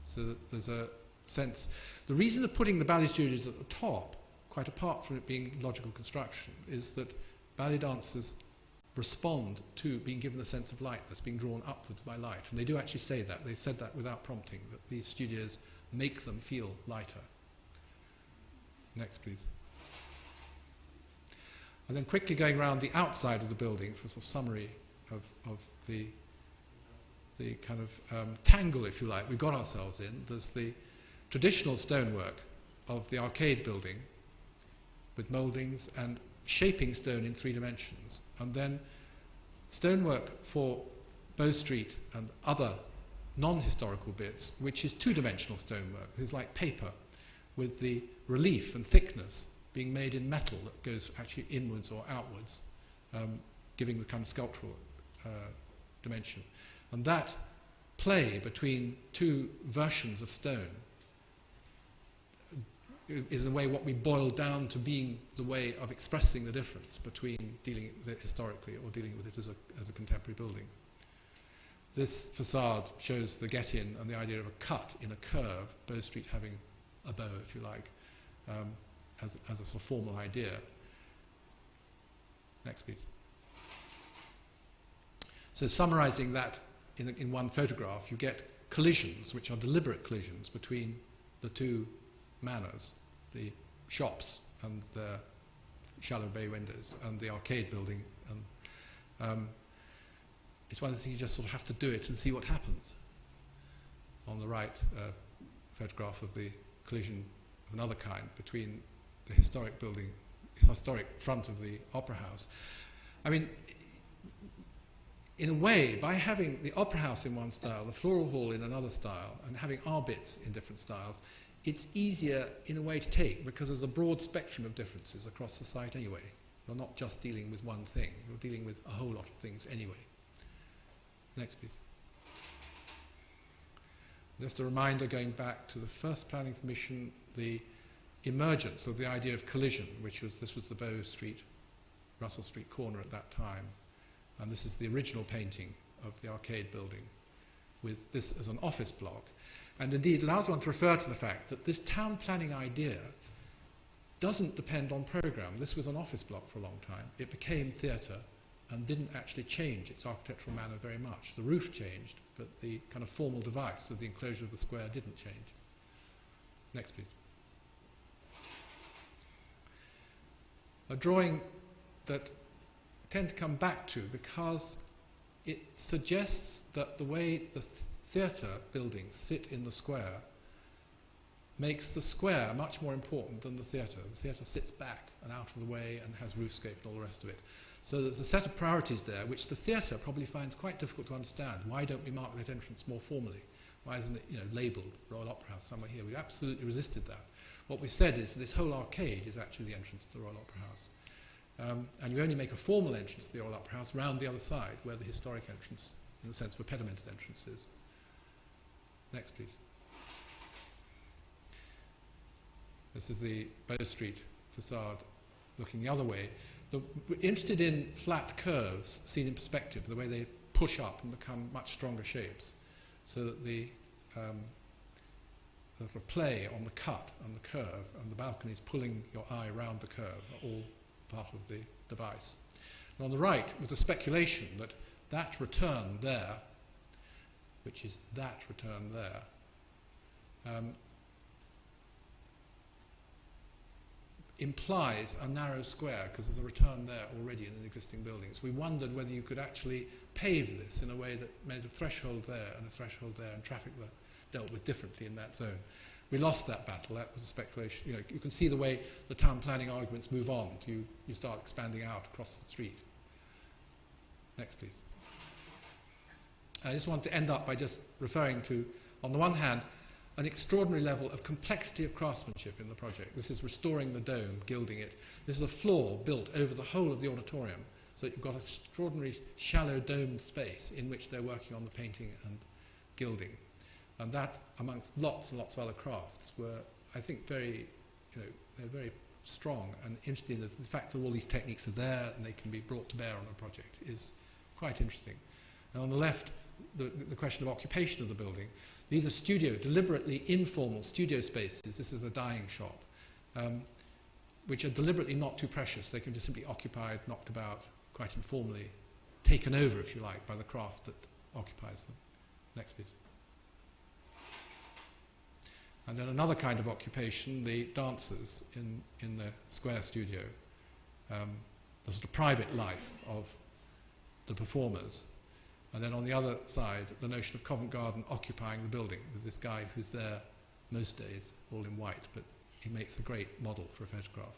So that there's a sense. The reason of putting the ballet studios at the top, quite apart from it being logical construction, is that ballet dancers respond to being given a sense of lightness, being drawn upwards by light. And they do actually say that. They said that without prompting, that these studios make them feel lighter. Next, please. And then quickly going around the outside of the building for a sort of summary of the kind of tangle, if you like, we got ourselves in. There's the traditional stonework of the arcade building with mouldings and shaping stone in 3 dimensions. And then stonework for Bow Street and other non-historical bits, which is 2-dimensional stonework. It's like paper, with the relief and thickness being made in metal that goes actually inwards or outwards, giving the kind of sculptural dimension. And that play between 2 versions of stone is in a way what we boil down to being the way of expressing the difference between dealing with it historically or dealing with it as a contemporary building. This facade shows the get-in and the idea of a cut in a curve, Bow Street having a bow, if you like, as a sort of formal idea. Next, please. So summarizing that in one photograph, you get collisions, which are deliberate collisions between the 2 manners, the shops and the shallow bay windows and the arcade building. And it's one of the things you just sort of have to do it and see what happens. On the right, photograph of the collision of another kind between the historic building, historic front of the Opera House. I mean, in a way, by having the Opera House in one style, the Floral Hall in another style, and having our bits in different styles, it's easier in a way to take because there's a broad spectrum of differences across the site anyway. You're not just dealing with one thing, you're dealing with a whole lot of things anyway. Next, please. Just a reminder, going back to the first planning permission, the emergence of the idea of collision, this was the Bow Street, Russell Street corner at that time. And this is the original painting of the arcade building with this as an office block. And indeed allows one to refer to the fact that this town planning idea doesn't depend on programme. This was an office block for a long time. It became theatre and didn't actually change its architectural manner very much. The roof changed, but the kind of formal device of the enclosure of the square didn't change. Next, please. A drawing that I tend to come back to because it suggests that the way the theatre buildings sit in the square makes the square much more important than the theatre. The theatre sits back and out of the way and has roofscape and all the rest of it. So there's a set of priorities there which the theatre probably finds quite difficult to understand. Why don't we mark that entrance more formally? Why isn't it, labelled Royal Opera House somewhere here? We absolutely resisted that. What we said is that this whole arcade is actually the entrance to the Royal Opera House. And you only make a formal entrance to the Royal Opera House round the other side, where the historic entrance, in the sense of a pedimented entrance, is. Next, please. This is the Bow Street facade looking the other way. We're interested in flat curves seen in perspective, the way they push up and become much stronger shapes, so that the sort of play on the cut and the curve and the balconies pulling your eye round the curve are all part of the device. And on the right was a speculation that that return there, which is that return there, implies a narrow square because there's a return there already in an existing building. So we wondered whether you could actually pave this in a way that made a threshold there and a threshold there, and traffic were dealt with differently in that zone. We lost that battle. That was a speculation. You can see the way the town planning arguments move on. You start expanding out across the street. Next, please. I just want to end up by just referring to, on the one hand, an extraordinary level of complexity of craftsmanship in the project. This is restoring the dome, gilding it. This is a floor built over the whole of the auditorium, so you've got an extraordinary shallow domed space in which they're working on the painting and gilding. And that, amongst lots and lots of other crafts, were, I think, very, they're very strong and interesting. The fact that all these techniques are there and they can be brought to bear on a project is quite interesting. And on the left, the question of occupation of the building. These are deliberately informal studio spaces. This is a dyeing shop, which are deliberately not too precious. They can just simply be occupied, knocked about, quite informally, taken over, if you like, by the craft that occupies them. Next, please. And then another kind of occupation, the dancers in the square studio, the sort of private life of the performers. And then on the other side, the notion of Covent Garden occupying the building with this guy who's there most days, all in white, but he makes a great model for a photograph.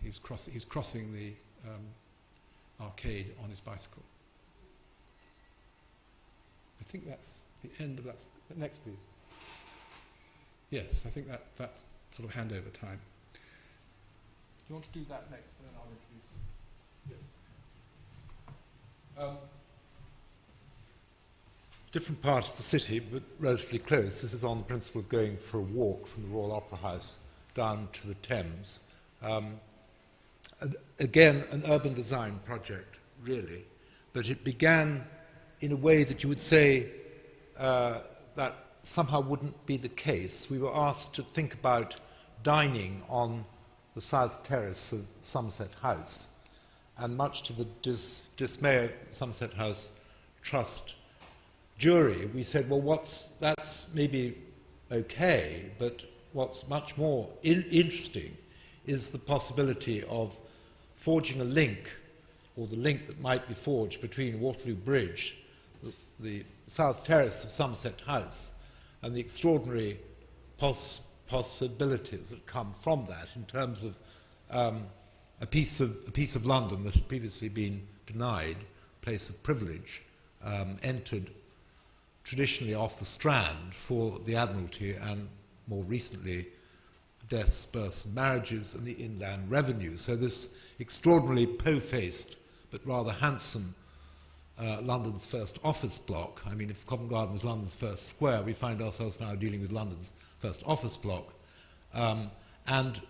He's crossing the arcade on his bicycle. I think that's the end of that. Next, please. Yes, I think that's sort of handover time. Do you want to do that next, and then I'll introduce you? Yes. Different part of the city, but relatively close. This is on the principle of going for a walk from the Royal Opera House down to the Thames. Again, an urban design project, really, but it began in a way that you would say that somehow wouldn't be the case. We were asked to think about dining on the south terrace of Somerset House, and much to the dismay of Somerset House Trust jury, we said, well, that's maybe okay, but what's much more interesting is the possibility of forging a link, or the link that might be forged between Waterloo Bridge, the south terrace of Somerset House, and the extraordinary possibilities that come from that in terms of a piece of London that had previously been denied, a place of privilege, entered traditionally off the Strand for the Admiralty and more recently deaths, births and marriages and the Inland Revenue. So this extraordinarily po-faced but rather handsome London's first office block. I mean, if Covent Garden was London's first square, we find ourselves now dealing with London's first office block, and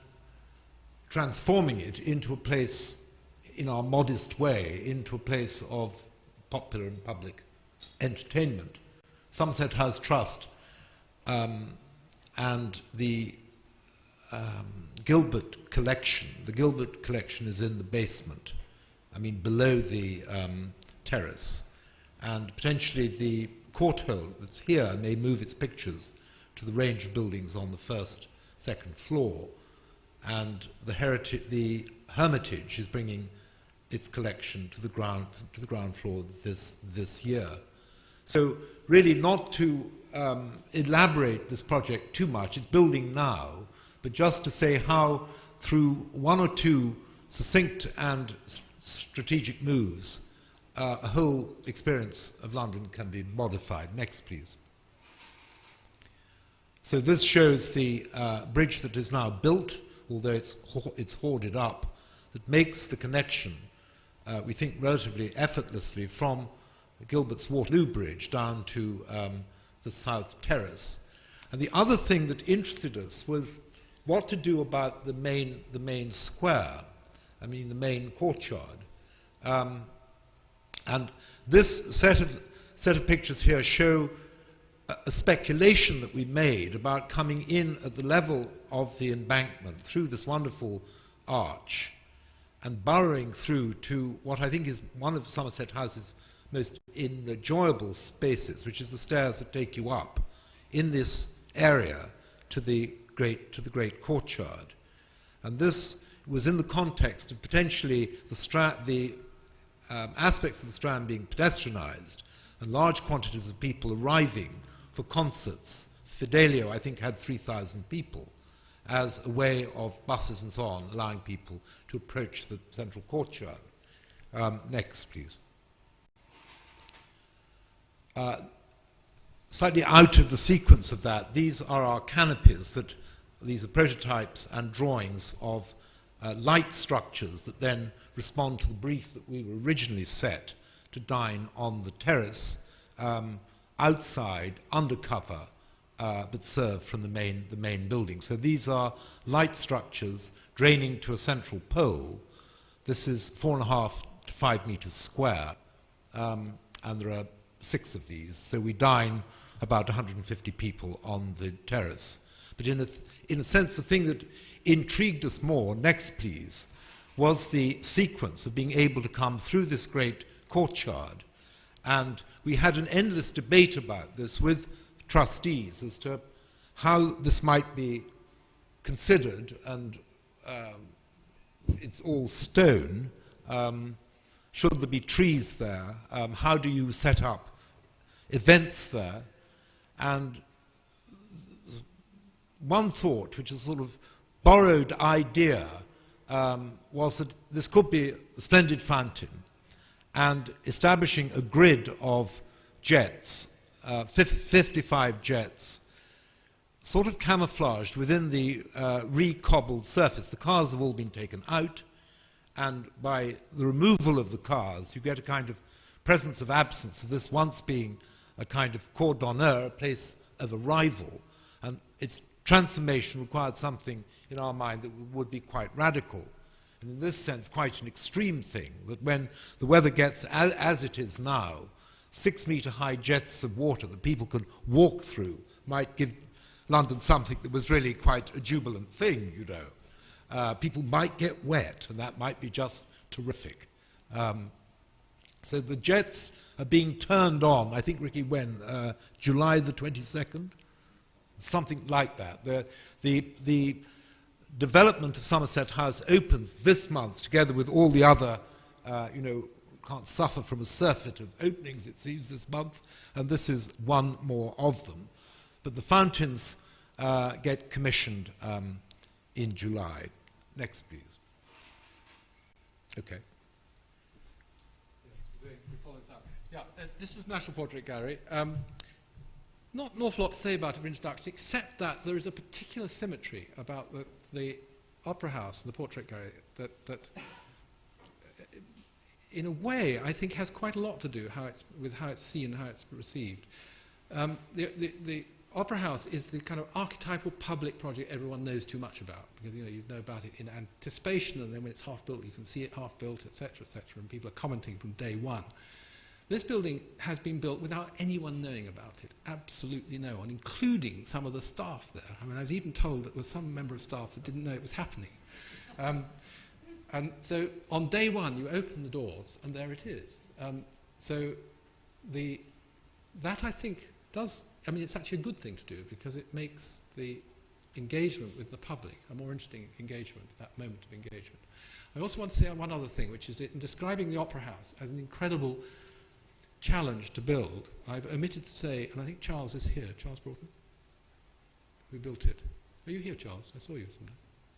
transforming it into a place, in our modest way, into a place of popular and public entertainment. Somerset House Trust and the Gilbert collection. The Gilbert collection is in the basement, I mean below the terrace, and potentially the courthole that's here may move its pictures to the range of buildings on the first, second floor, and the Hermitage is bringing its collection to the ground floor this year. So really not to elaborate this project too much, it's building now, but just to say how through one or two succinct and strategic moves, a whole experience of London can be modified. Next, please. So this shows the bridge that is now built, although it's hoarded up, that makes the connection, we think relatively effortlessly, from Gilbert's Waterloo Bridge down to the South Terrace. And the other thing that interested us was what to do about the main square, I mean the main courtyard. And this set of pictures here show a speculation that we made about coming in at the level of the embankment through this wonderful arch and burrowing through to what I think is one of Somerset House's most enjoyable spaces, which is the stairs that take you up in this area to the great courtyard. And this was in the context of potentially the aspects of the Strand being pedestrianised and large quantities of people arriving for concerts. Fidelio, I think, had 3,000 people as a way of buses and so on, allowing people to approach the central courtyard. Next, please. Slightly out of the sequence of that, these are our canopies, these are prototypes and drawings of light structures that then respond to the brief that we were originally set to dine on the terrace, outside, undercover, but served from the main building. So these are light structures draining to a central pole. This is 4.5 to 5 meters square, and there are 6 of these. So we dine about 150 people on the terrace. But in a sense, the thing that intrigued us more, next please, was the sequence of being able to come through this great courtyard. And we had an endless debate about this with trustees as to how this might be considered, and it's all stone. Should there be trees there? How do you set up events there? And one thought, which is a sort of borrowed idea, was that this could be a splendid fountain, and establishing a grid of jets, 55 jets, sort of camouflaged within the re-cobbled surface. The cars have all been taken out, and by the removal of the cars, you get a kind of presence of absence of this once being a kind of corps d'honneur, a place of arrival, and its transformation required something in our mind that would be quite radical, and in this sense quite an extreme thing, that when the weather gets as it is now, 6-meter high jets of water that people could walk through might give London something that was really quite a jubilant thing, you know. People might get wet, and that might be just terrific. So the jets are being turned on, I think, Ricky, when? July the 22nd? Something like that. The development of Somerset House opens this month, together with all the other, can't suffer from a surfeit of openings, it seems, this month, and this is one more of them. But the fountains get commissioned in July. Next, please. Okay. Yes, we're following that. Yeah, this is National Portrait Gallery. Not an awful lot to say about it in introduction, except that there is a particular symmetry about the Opera House and the Portrait Gallery that in a way, I think has quite a lot to do with how it's seen and how it's received. The Opera House is the kind of archetypal public project everyone knows too much about, because you know about it in anticipation, and then when it's half built, you can see it half built, etc., and people are commenting from day one. This building has been built without anyone knowing about it, absolutely no one, including some of the staff there. I mean, I was even told that there was some member of staff that didn't know it was happening. And so on day one, you open the doors, and there it is. That I think does, I mean, it's actually a good thing to do, because it makes the engagement with the public a more interesting engagement, that moment of engagement. I also want to say one other thing, which is that in describing the Opera House as an incredible challenge to build, I've omitted to say, and I think Charles is here, Charles Broughton, who built it. Are you here, Charles? I saw you somewhere.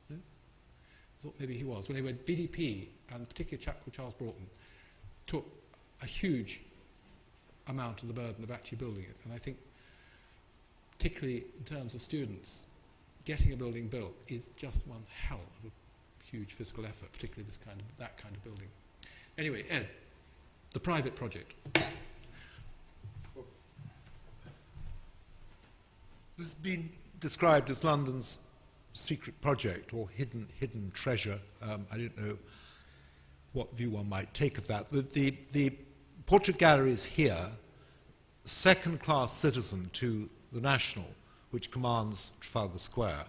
No? I thought maybe he was. Well, anyway, BDP, and particularly a chap called Charles Broughton, took a huge amount of the burden of actually building it. And I think, particularly in terms of students, getting a building built is just one hell of a huge physical effort, particularly that kind of building. Anyway, Ed, the private project. This has been described as London's secret project or hidden treasure. I don't know what view one might take of that. The Portrait Gallery is here, second-class citizen to the National, which commands Trafalgar Square.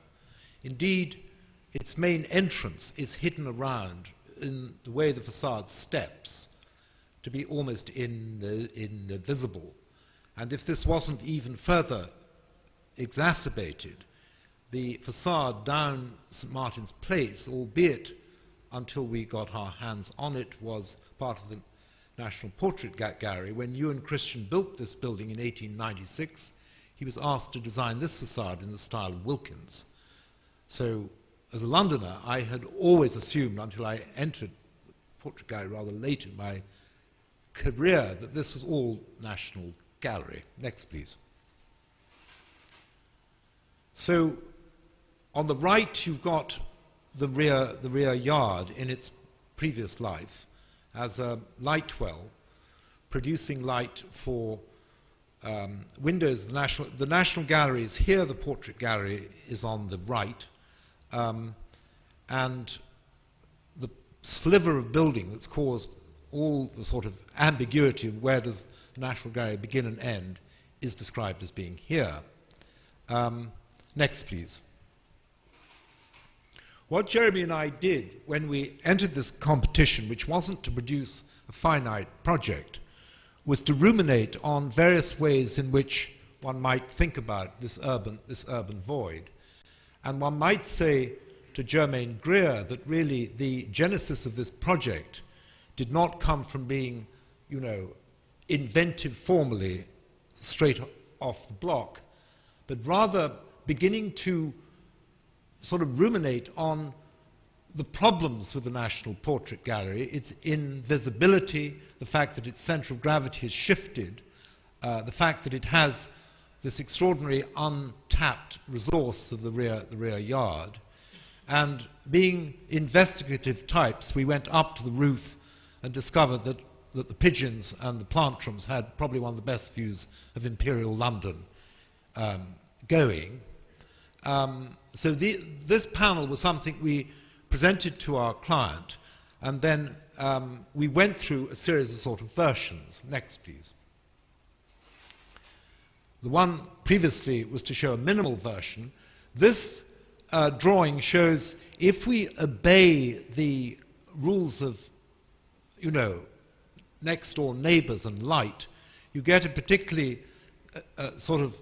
Indeed, its main entrance is hidden around in the way the facade steps to be almost invisible. And if this wasn't even further exacerbated, the facade down St. Martin's Place, albeit until we got our hands on it, was part of the National Portrait Gallery. When Ewan Christian built this building in 1896, he was asked to design this facade in the style of Wilkins. So, as a Londoner, I had always assumed, until I entered the Portrait Gallery rather late in my career, that this was all National Gallery. Next, please. So, on the right, you've got the rear yard in its previous life as a light well, producing light for windows of the National. The National Gallery is here, the Portrait Gallery is on the right, and the sliver of building that's caused all the sort of ambiguity of where does the National Gallery begin and end is described as being here. Next, please. What Jeremy and I did when we entered this competition, which wasn't to produce a finite project, was to ruminate on various ways in which one might think about this urban void. And one might say to Germaine Greer that really the genesis of this project did not come from being, inventive formally straight off the block, but rather beginning to sort of ruminate on the problems with the National Portrait Gallery, its invisibility, the fact that its center of gravity has shifted, the fact that it has this extraordinary untapped resource of the rear yard. And being investigative types, we went up to the roof and discovered that the pigeons and the plantrums had probably one of the best views of Imperial London going. So this panel was something we presented to our client, and then we went through a series of sort of versions. Next, please. The one previously was to show a minimal version. This drawing shows if we obey the rules of, next-door neighbors and light, you get a particularly sort of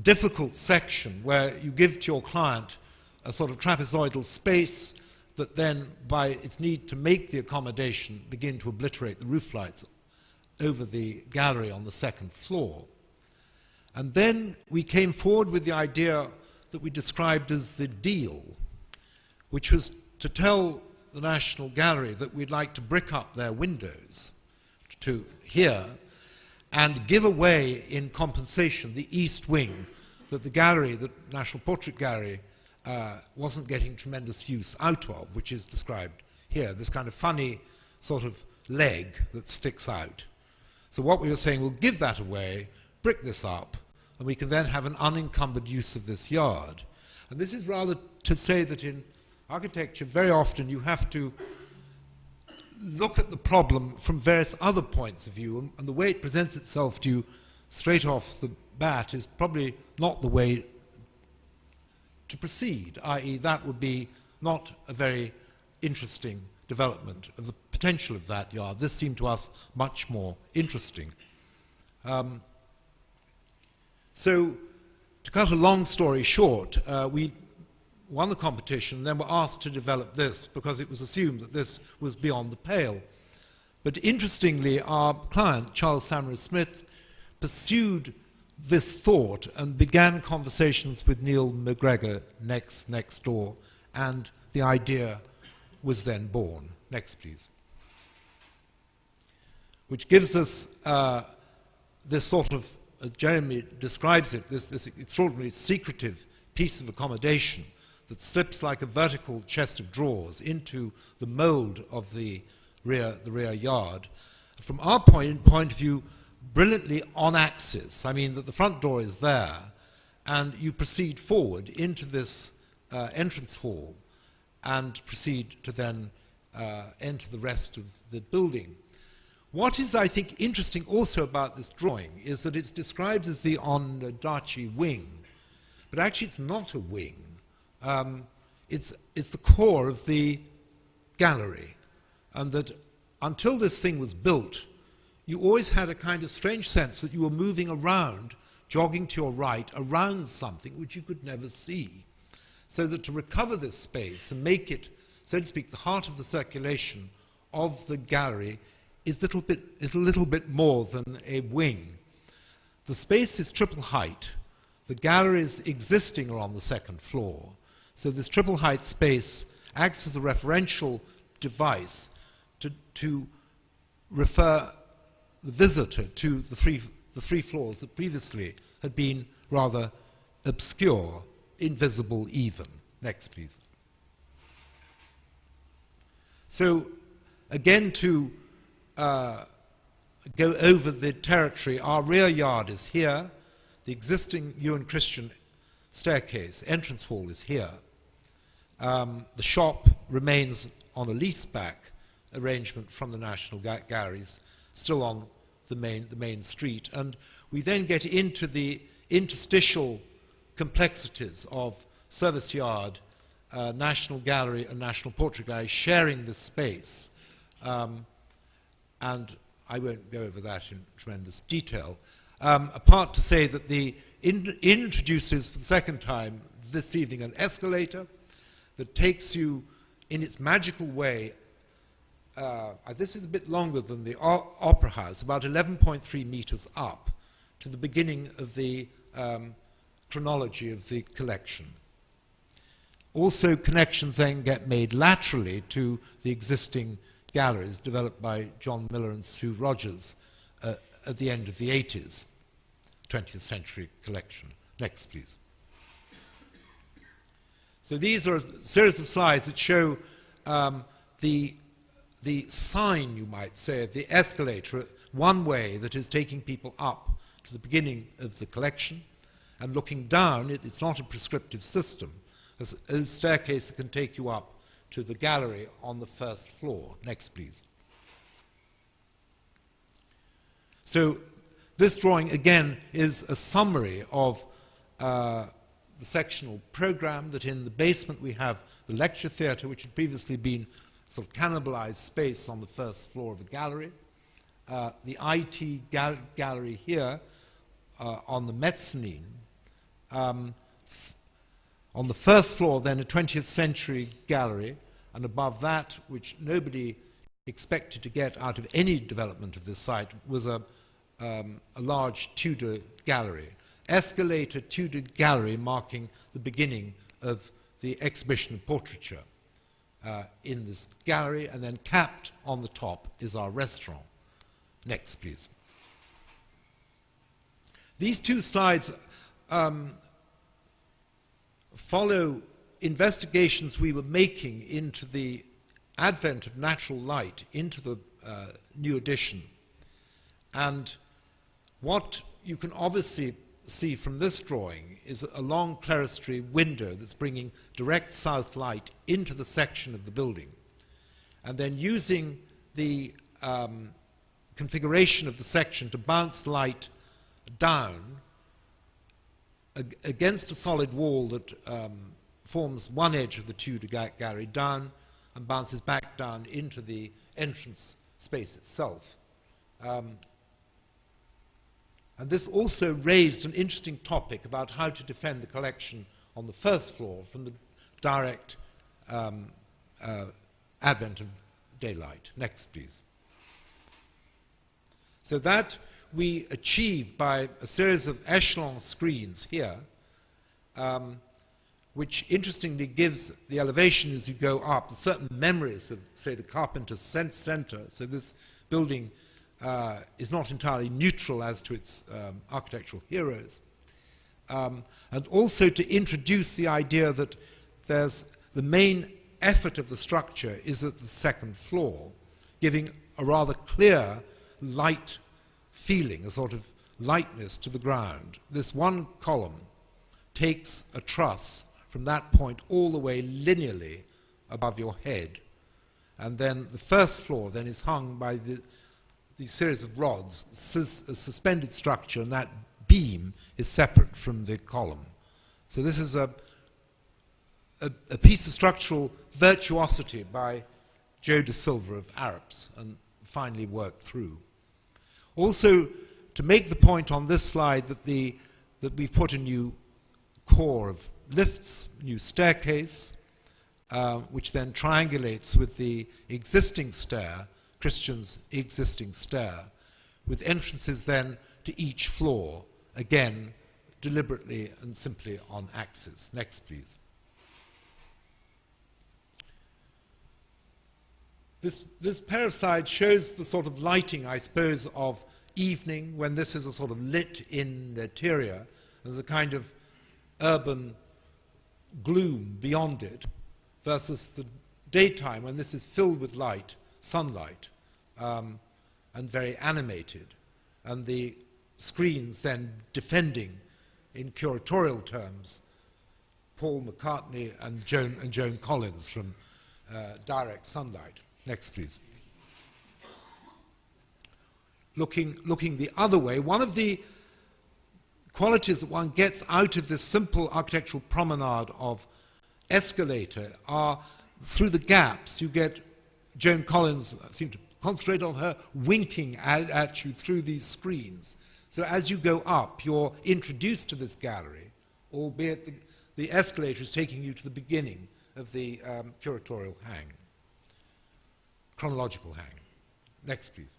difficult section where you give to your client a sort of trapezoidal space that then, by its need to make the accommodation, begin to obliterate the roof lights over the gallery on the second floor. And then we came forward with the idea that we described as the deal, which was to tell the National Gallery that we'd like to brick up their windows to here and give away in compensation the east wing that the gallery, the National Portrait Gallery, wasn't getting tremendous use out of, which is described here, this kind of funny sort of leg that sticks out. So what we were saying, we'll give that away, brick this up, and we can then have an unencumbered use of this yard. And this is rather to say that in architecture, very often you have to look at the problem from various other points of view, and the way it presents itself to you straight off the bat is probably not the way to proceed, i.e. that would be not a very interesting development of the potential of that yard. This seemed to us much more interesting. So, to cut a long story short, we won the competition and then were asked to develop this because it was assumed that this was beyond the pale. But interestingly, our client, Charles Samra Smith, pursued this thought and began conversations with Neil McGregor next door, and the idea was then born. Next, please. Which gives us this sort of, as Jeremy describes it, this extraordinarily secretive piece of accommodation that slips like a vertical chest of drawers into the mould of the rear yard. From our point of view, brilliantly on axis. I mean that the front door is there, and you proceed forward into this entrance hall and proceed to then enter the rest of the building. What is, I think, interesting also about this drawing is that it's described as the Ondaatje wing, but actually it's not a wing. It's the core of the gallery, and that until this thing was built, you always had a kind of strange sense that you were moving around, jogging to your right, around something which you could never see. So that to recover this space and make it, so to speak, the heart of the circulation of the gallery is a little bit more than a wing. The space is triple height. The galleries existing are on the second floor. So this triple height space acts as a referential device to refer the visitor to the three floors that previously had been rather obscure, invisible even. Next, please. So, again, to go over the territory, our rear yard is here. The existing Ewan Christian staircase, entrance hall is here. The shop remains on a leaseback arrangement from the National Galleries, still on the main street. And we then get into the interstitial complexities of Service Yard, National Gallery and National Portrait Gallery sharing this space. And I won't go over that in tremendous detail. Apart to say that the introduces for the second time this evening an escalator that takes you in its magical way. This is a bit longer than the Opera House, about 11.3 meters up to the beginning of the chronology of the collection. Also, connections then get made laterally to the existing galleries developed by John Miller and Sue Rogers at the end of the 80s, 20th century collection. Next, please. So these are a series of slides that show the sign, you might say, of the escalator, one way that is taking people up to the beginning of the collection, and looking down, it's not a prescriptive system. There's a staircase that can take you up to the gallery on the first floor. Next, please. So this drawing, again, is a summary of the sectional program, that in the basement we have the lecture theatre, which had previously been sort of cannibalized space on the first floor of a gallery. The IT gallery here on the mezzanine. On the first floor, then, a 20th century gallery, and above that, which nobody expected to get out of any development of this site, was a large Tudor gallery. Escalator Tudor gallery marking the beginning of the exhibition of portraiture in this gallery, and then capped on the top is our restaurant. Next, please. These two slides follow investigations we were making into the advent of natural light into the new edition. And what you can obviously see from this drawing is a long clerestory window that's bringing direct south light into the section of the building. And then using the configuration of the section to bounce light down against a solid wall that forms one edge of the Tudor gallery down and bounces back down into the entrance space itself. And this also raised an interesting topic about how to defend the collection on the first floor from the direct advent of daylight. Next, please. So that we achieve by a series of echelon screens here, which interestingly gives the elevation as you go up certain memories of, say, the Carpenter's Center. So this building is not entirely neutral as to its architectural heroes. And also to introduce the idea that there's the main effort of the structure is at the second floor, giving a rather clear light feeling, a sort of lightness to the ground. This one column takes a truss from that point all the way linearly above your head. And then the first floor then is hung by the series of rods, a suspended structure, and that beam is separate from the column. So this is a piece of structural virtuosity by Joe de Silva of Arps, and finally worked through. Also, to make the point on this slide that we've put a new core of lifts, new staircase, which then triangulates with the existing stair, Christian's existing stair, with entrances then to each floor, again, deliberately and simply on axis. Next, please. This pair of slides shows the sort of lighting, I suppose, of evening, when this is a sort of lit in the interior. There's a kind of urban gloom beyond it, versus the daytime, when this is filled with light, sunlight, and very animated. And the screens then defending, in curatorial terms, Paul McCartney and Joan Collins from direct sunlight. Next, please. Looking the other way, one of the qualities that one gets out of this simple architectural promenade of escalator are, through the gaps, you get Joan Collins, I seem to concentrate on her, winking at you through these screens. So as you go up, you're introduced to this gallery, albeit the escalator is taking you to the beginning of the curatorial hang. Chronological hang. Next, please.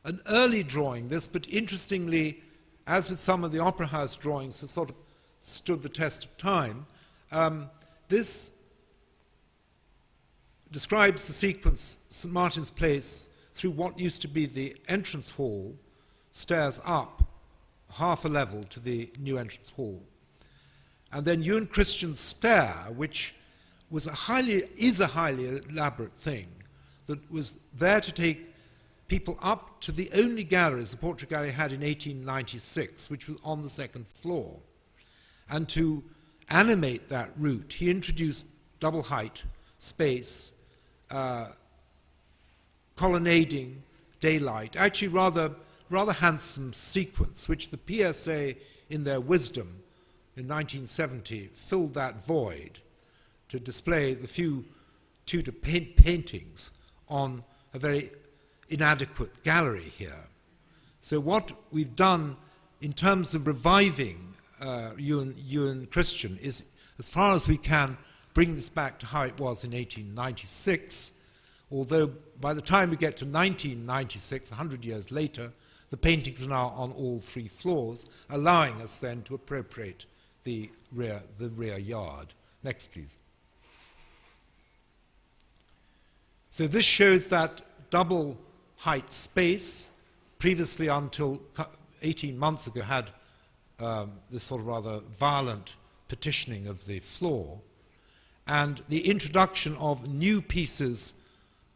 An early drawing, this, but interestingly, as with some of the Opera House drawings, has sort of stood the test of time. This describes the sequence, St. Martin's Place, through what used to be the entrance hall, stairs up half a level to the new entrance hall. And then you and Christian's stair, which is a highly elaborate thing that was there to take people up to the only galleries the Portrait Gallery had in 1896, which was on the second floor. And to animate that route, he introduced double height, space, colonnading, daylight, actually rather handsome sequence, which the PSA, in their wisdom, in 1970, filled that void to display the few Tudor paintings on a very inadequate gallery here. So what we've done in terms of reviving you and Christian is, as far as we can, bring this back to how it was in 1896, although by the time we get to 1996, 100 years later, the paintings are now on all three floors, allowing us then to appropriate the rear yard. Next, please. So this shows that double height space, previously until 18 months ago had this sort of rather violent petitioning of the floor, and the introduction of new pieces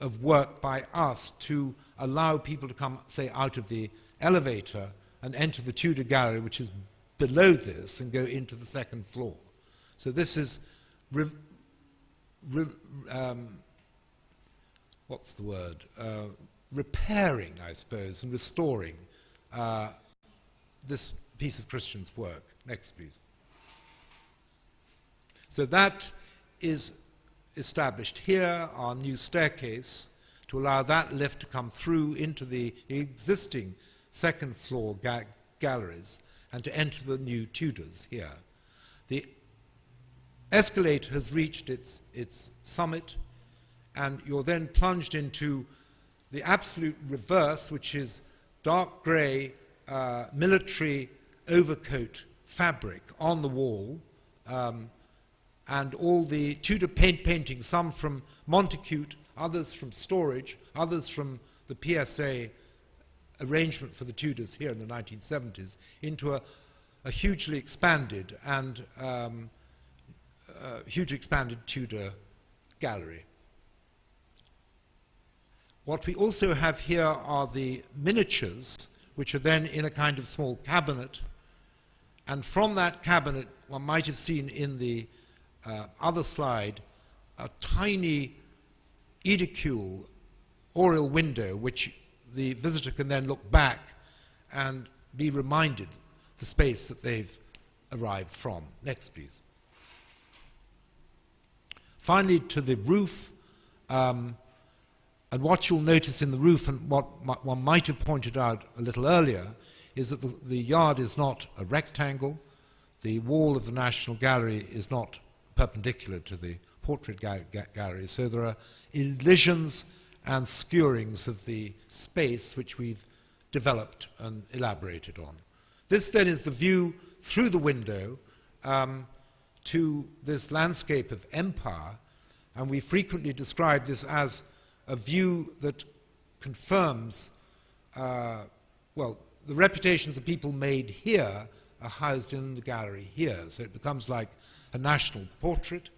of work by us to allow people to come, say, out of the elevator and enter the Tudor gallery, which is below this, and go into the second floor. So this is what's the word, repairing, I suppose, and restoring this piece of Christian's work. Next, please. So that is established here, our new staircase, to allow that lift to come through into the existing second floor galleries and to enter the new Tudors here. The escalator has reached its summit, and you're then plunged into the absolute reverse, which is dark grey military overcoat fabric on the wall, and all the Tudor paintings, some from Montacute, others from storage, others from the PSA arrangement for the Tudors here in the 1970s, into a hugely expanded and hugely expanded Tudor gallery. What we also have here are the miniatures, which are then in a kind of small cabinet, and from that cabinet, one might have seen in the other slide, a tiny edicule oriel window, which the visitor can then look back and be reminded the space that they've arrived from. Next, please. Finally, to the roof, and what you'll notice in the roof, and what one might have pointed out a little earlier, is that the yard is not a rectangle. The wall of the National Gallery is not perpendicular to the portrait gallery, so there are elisions and skewerings of the space which we've developed and elaborated on. This then is the view through the window to this landscape of empire, and we frequently describe this as a view that confirms, well, the reputations of people made here are housed in the gallery here, so it becomes like a national portrait.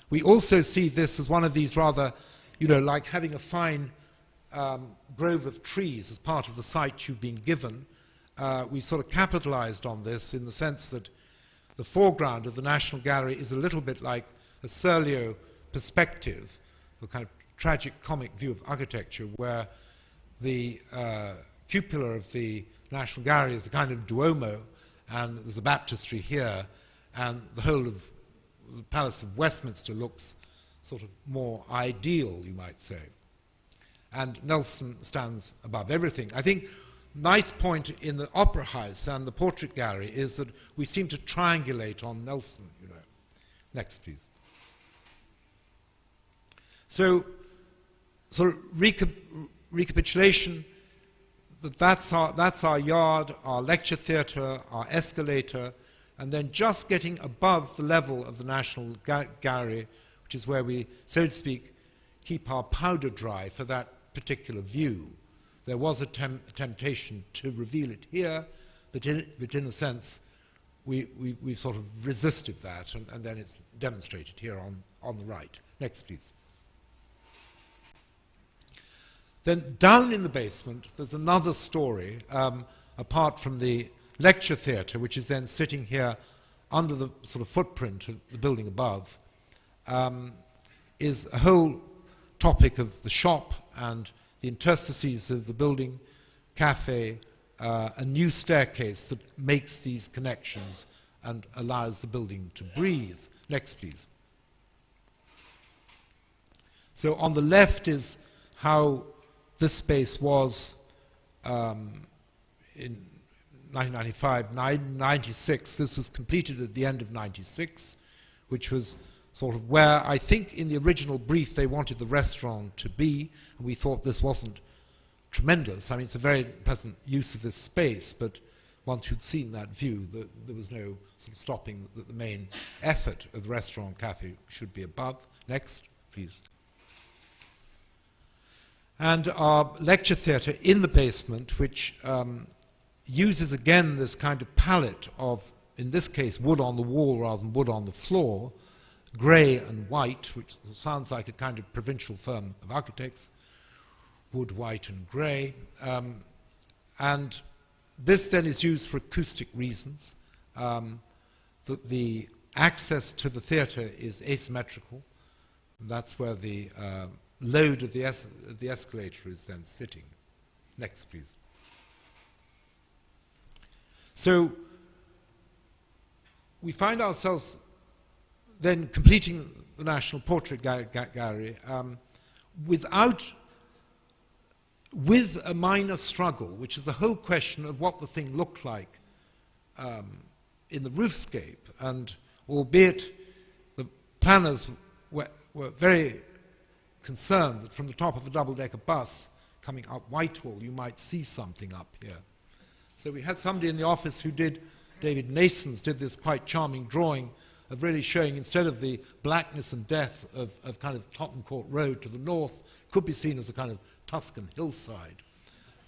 We also see this as one of these rather, like having a fine grove of trees as part of the site you've been given. We sort of capitalized on this in the sense that the foreground of the National Gallery is a little bit like a Serlio perspective, a kind of tragic comic view of architecture, where the cupola of the National Gallery is a kind of Duomo, and there's a baptistry here, and the whole of the Palace of Westminster looks sort of more ideal, you might say. And Nelson stands above everything. I think nice point in the Opera House and the Portrait Gallery is that we seem to triangulate on Nelson, Next, please. So, sort of recapitulation, that's our yard, our lecture theatre, our escalator, and then just getting above the level of the National Gallery, which is where we, so to speak, keep our powder dry for that particular view. There was a temptation to reveal it here, but in a sense, we've sort of resisted that, and then it's demonstrated here on the right. Next, please. Then down in the basement, there's another story, apart from the lecture theatre, which is then sitting here under the sort of footprint of the building above, is a whole topic of the shop and the interstices of the building, cafe, a new staircase that makes these connections and allows the building to breathe. Next, please. So on the left is how this space was in 1995, 96. This was completed at the end of 96, which was sort of where I think in the original brief they wanted the restaurant to be, and we thought this wasn't tremendous. I mean, it's a very pleasant use of this space, but once you'd seen that view, there was no sort of stopping that the main effort of the restaurant cafe should be above. Next, please. And our lecture theatre in the basement, which uses again this kind of palette of, in this case, wood on the wall rather than wood on the floor, grey and white, which sounds like a kind of provincial firm of architects, wood, white and grey. And this then is used for acoustic reasons. The access to the theatre is asymmetrical. That's where the load of the escalator is then sitting. Next, please. So we find ourselves then completing the National Portrait Gallery with a minor struggle, which is the whole question of what the thing looked like in the roofscape. And albeit the planners were very concerned that from the top of a double-decker bus coming up Whitehall, you might see something up here. So we had somebody in the office who did, David Nasons, did this quite charming drawing of really showing, instead of the blackness and death of kind of Tottenham Court Road to the north, could be seen as a kind of Tuscan hillside.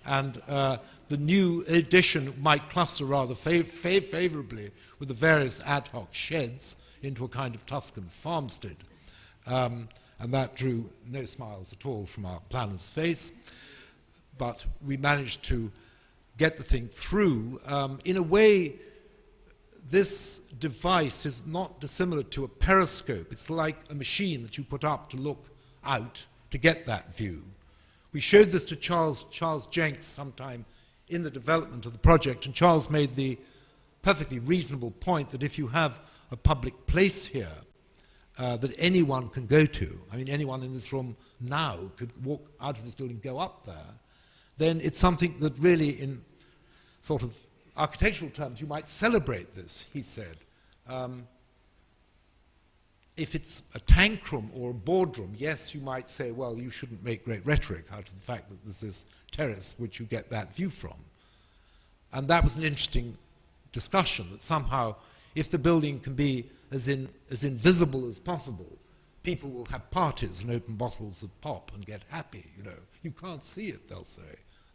And the new edition might cluster rather favorably with the various ad hoc sheds into a kind of Tuscan farmstead. And that drew no smiles at all from our planner's face. But we managed to get the thing through. In a way, this device is not dissimilar to a periscope. It's like a machine that you put up to look out to get that view. We showed this to Charles Jenks sometime in the development of the project, and Charles made the perfectly reasonable point that if you have a public place here that anyone can go to, I mean anyone in this room now could walk out of this building, go up there, then it's something that really in sort of architectural terms you might celebrate this, he said. If it's a tank room or a boardroom, yes, you might say, well, you shouldn't make great rhetoric out of the fact that there's this terrace which you get that view from. And that was an interesting discussion, that somehow, if the building can be as invisible as possible, people will have parties and open bottles of pop and get happy, you know. You can't see it, they'll say.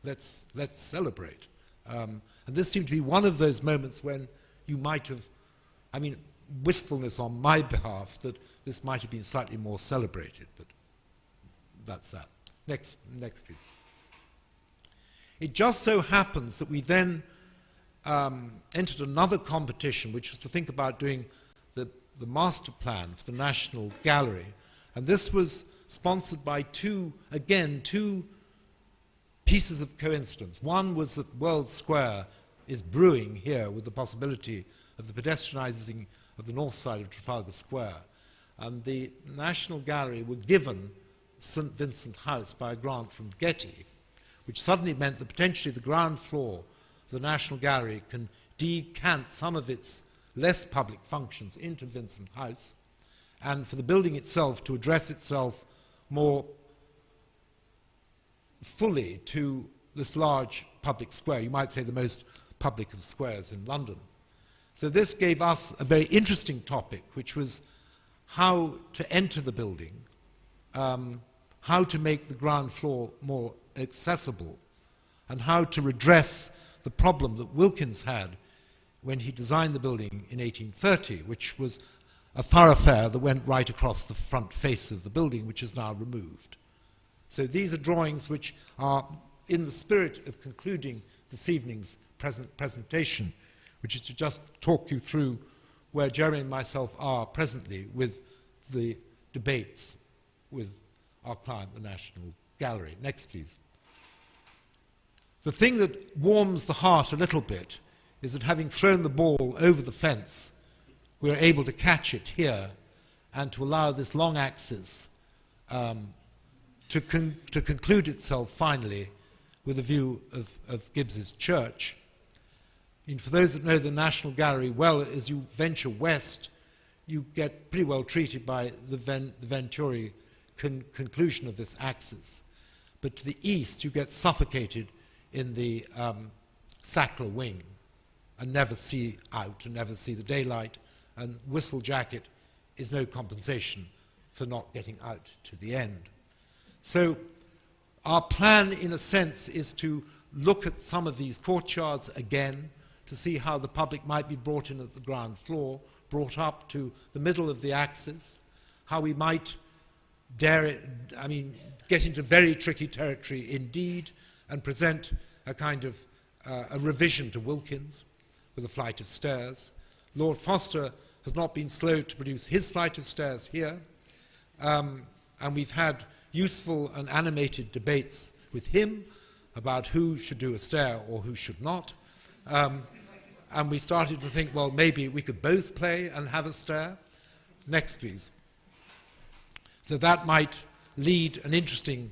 Let's celebrate. And this seemed to be one of those moments when you might have, I mean, wistfulness on my behalf that this might have been slightly more celebrated, but that's that. Next please. It just so happens that we then entered another competition, which was to think about doing the master plan for the National Gallery. And this was sponsored by two pieces of coincidence. One was that World Square is brewing here with the possibility of the pedestrianising of the north side of Trafalgar Square. And the National Gallery were given St. Vincent House by a grant from Getty, which suddenly meant that potentially the ground floor of the National Gallery can decant some of its less public functions into Vincent House, and for the building itself to address itself more fully to this large public square, you might say the most public of squares in London. So this gave us a very interesting topic, which was how to enter the building, how to make the ground floor more accessible, and how to redress the problem that Wilkins had when he designed the building in 1830, which was a thoroughfare that went right across the front face of the building, which is now removed. So these are drawings which are in the spirit of concluding this evening's presentation, which is to just talk you through where Jeremy and myself are presently with the debates with our client, the National Gallery. Next, please. The thing that warms the heart a little bit is that having thrown the ball over the fence, we are able to catch it here and to allow this long axis to conclude itself finally with a view of Gibbs's church. And for those that know the National Gallery well, as you venture west, you get pretty well treated by the Venturi conclusion of this axis. But to the east, you get suffocated in the Sackler wing and never see out and never see the daylight, and Whistle Jacket is no compensation for not getting out to the end. So our plan, in a sense, is to look at some of these courtyards again, to see how the public might be brought in at the ground floor, brought up to the middle of the axis, how we might get into very tricky territory indeed, and present a kind of a revision to Wilkins with a flight of stairs. Lord Foster has not been slow to produce his flight of stairs here, and we've had useful and animated debates with him about who should do a stair or who should not. And we started to think, well, maybe we could both play and have a stair. Next, please. So that might lead an interesting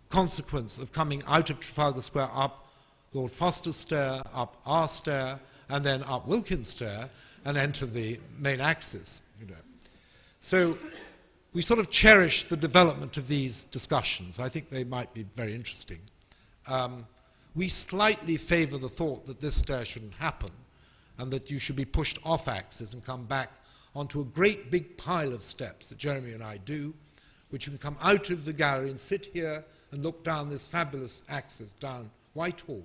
consequence of coming out of Trafalgar Square up Lord Foster's stair, up our stair, and then up Wilkins' stair, and enter the main axis. So we sort of cherish the development of these discussions. I think they might be very interesting. We slightly favour the thought that this stair shouldn't happen, and that you should be pushed off axis and come back onto a great big pile of steps that Jeremy and I do, which you can come out of the gallery and sit here and look down this fabulous axis down Whitehall,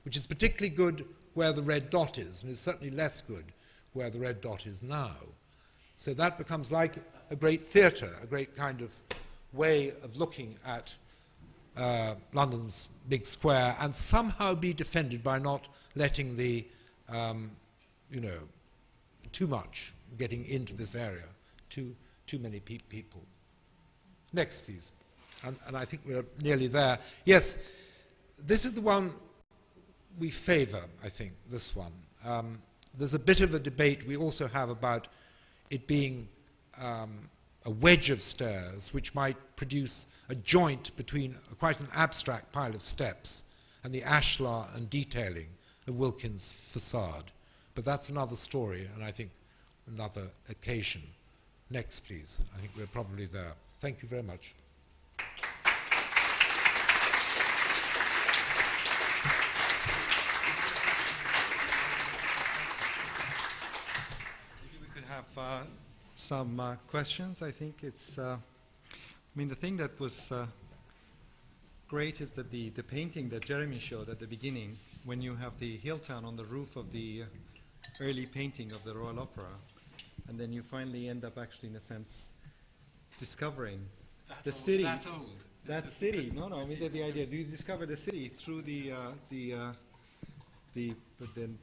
which is particularly good where the red dot is, and is certainly less good where the red dot is now. So that becomes like a great theatre, a great kind of way of looking at London's big square, and somehow be defended by not letting the, too much getting into this area, too many people. Next, please. And I think we're nearly there. Yes, this is the one we favour, I think, this one. There's a bit of a debate we also have about it being a wedge of stairs which might produce a joint between quite an abstract pile of steps and the ashlar and detailing of Wilkins' facade. But that's another story, and I think another occasion. Next, please. I think we're probably there. Thank you very much. Maybe we could have some questions. I think it's, the thing that was great is that the painting that Jeremy showed at the beginning, when you have the hill town on the roof of the early painting of the Royal Opera, and then you finally end up actually, in a sense, discovering the city. That old. That city. No, the idea. You discover the city through the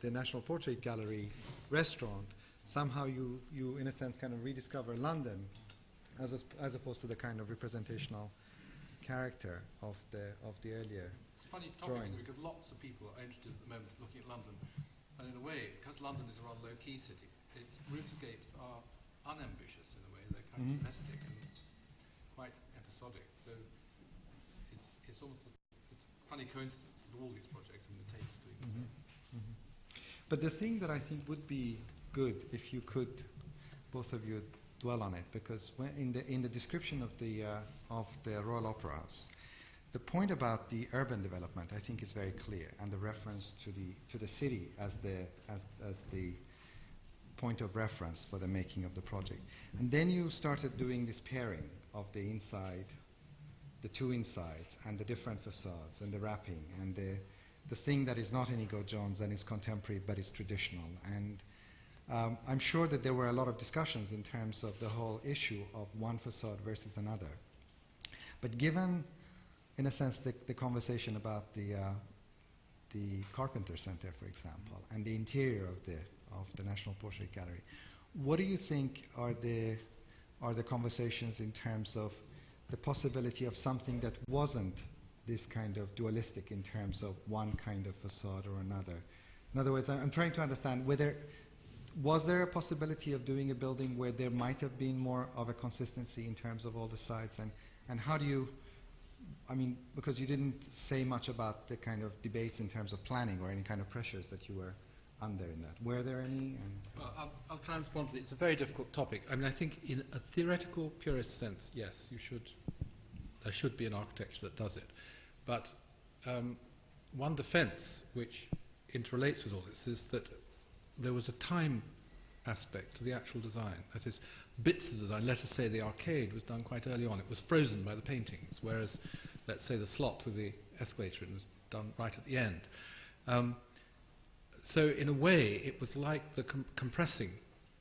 National Portrait Gallery restaurant. Somehow you, in a sense, kind of rediscover London, as opposed to the kind of representational character of the earlier. It's a funny topic because lots of people are interested at the moment looking at London, and in a way, because London is a rather low-key city, its roofscapes are unambitious in a way. They're kind of domestic and quite episodic. So it's almost it's a funny coincidence that all these projects and the Tate's doing the same. But the thing that I think would be good if you could, both of you, dwell on it, because in the description of the Royal Operas, the point about the urban development, I think, is very clear, and the reference to the city as the point of reference for the making of the project. And then you started doing this pairing of the inside, the two insides, and the different facades, and the wrapping, and the thing that is not Inigo Jones and is contemporary but is traditional. And I'm sure that there were a lot of discussions in terms of the whole issue of one facade versus another. But given, in a sense, the conversation about the Carpenter Center, for example, and the interior of the National Portrait Gallery, what do you think are the conversations in terms of the possibility of something that wasn't this kind of dualistic in terms of one kind of facade or another? In other words, I'm trying to understand whether was there a possibility of doing a building where there might have been more of a consistency in terms of all the sides, and how do you, because you didn't say much about the kind of debates in terms of planning or any kind of pressures that you were under in that. Were there any? Well, I'll try and respond to it. It's a very difficult topic. I think in a theoretical, purist sense, yes, there should be an architecture that does it. But one defense which interrelates with all this is that there was a time aspect to the actual design. That is, bits of design, let us say the arcade was done quite early on. It was frozen by the paintings, whereas, let's say, the slot with the escalator was done right at the end. So in a way, it was like compressing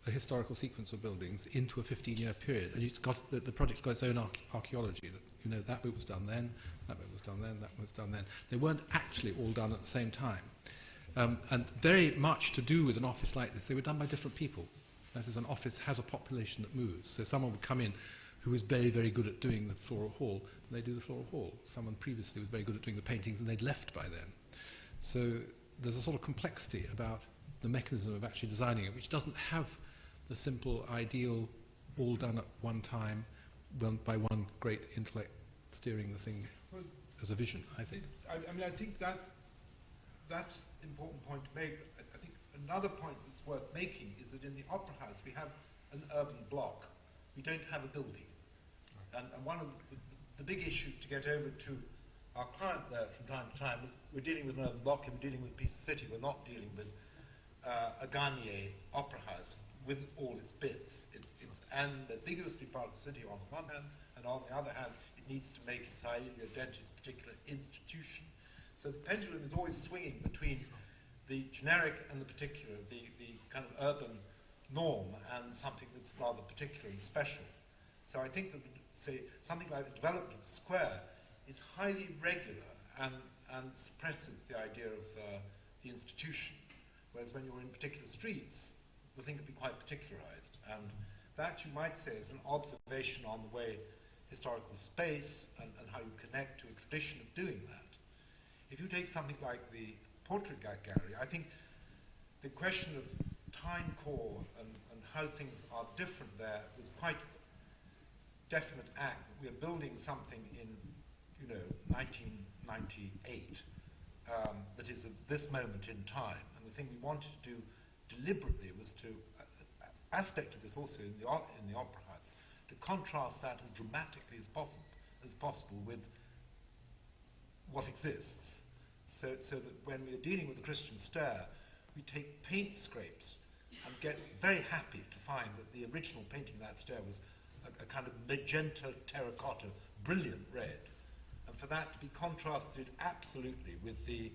a historical sequence of buildings into a 15-year period. And it's got the project's got its own archaeology. That, that bit was done then, that bit was done then, that was done then. They weren't actually all done at the same time. And very much to do with an office like this, they were done by different people. That is, an office has a population that moves. So someone would come in who was very, very good at doing the floral hall, and they do the floral hall. Someone previously was very good at doing the paintings, and they'd left by then. So there's a sort of complexity about the mechanism of actually designing it, which doesn't have the simple ideal all done at one time by one great intellect steering the thing as a vision, I think. I think that's an important point to make. I think another point that's worth making is that in the Opera House we have an urban block. We don't have a building. And one of the big issues to get over to our client there from time to time is we're dealing with an urban block and we're dealing with a piece of city. We're not dealing with a Garnier Opera House with all its bits. It's an ambiguously part of the city on the one hand, and on the other hand, it needs to make its ident its particular institution. So the pendulum is always swinging between the generic and the particular, the kind of urban norm and something that's rather particular and special. So I think that, say, something like the development of the square is highly regular and suppresses the idea of the institution, whereas when you're in particular streets, the thing can be quite particularized. And that, you might say, is an observation on the way historical space and how you connect to a tradition of doing that. If you take something like the Portrait Gallery, I think the question of time core and how things are different there was quite definite act. We are building something in, 1998 that is of this moment in time. And the thing we wanted to do deliberately was to aspect of this also in the Opera House, to contrast that as dramatically as possible with what exists. So that when we are dealing with the Christian stair, we take paint scrapes and get very happy to find that the original painting of that stair was a kind of magenta terracotta, brilliant red. And for that to be contrasted absolutely with the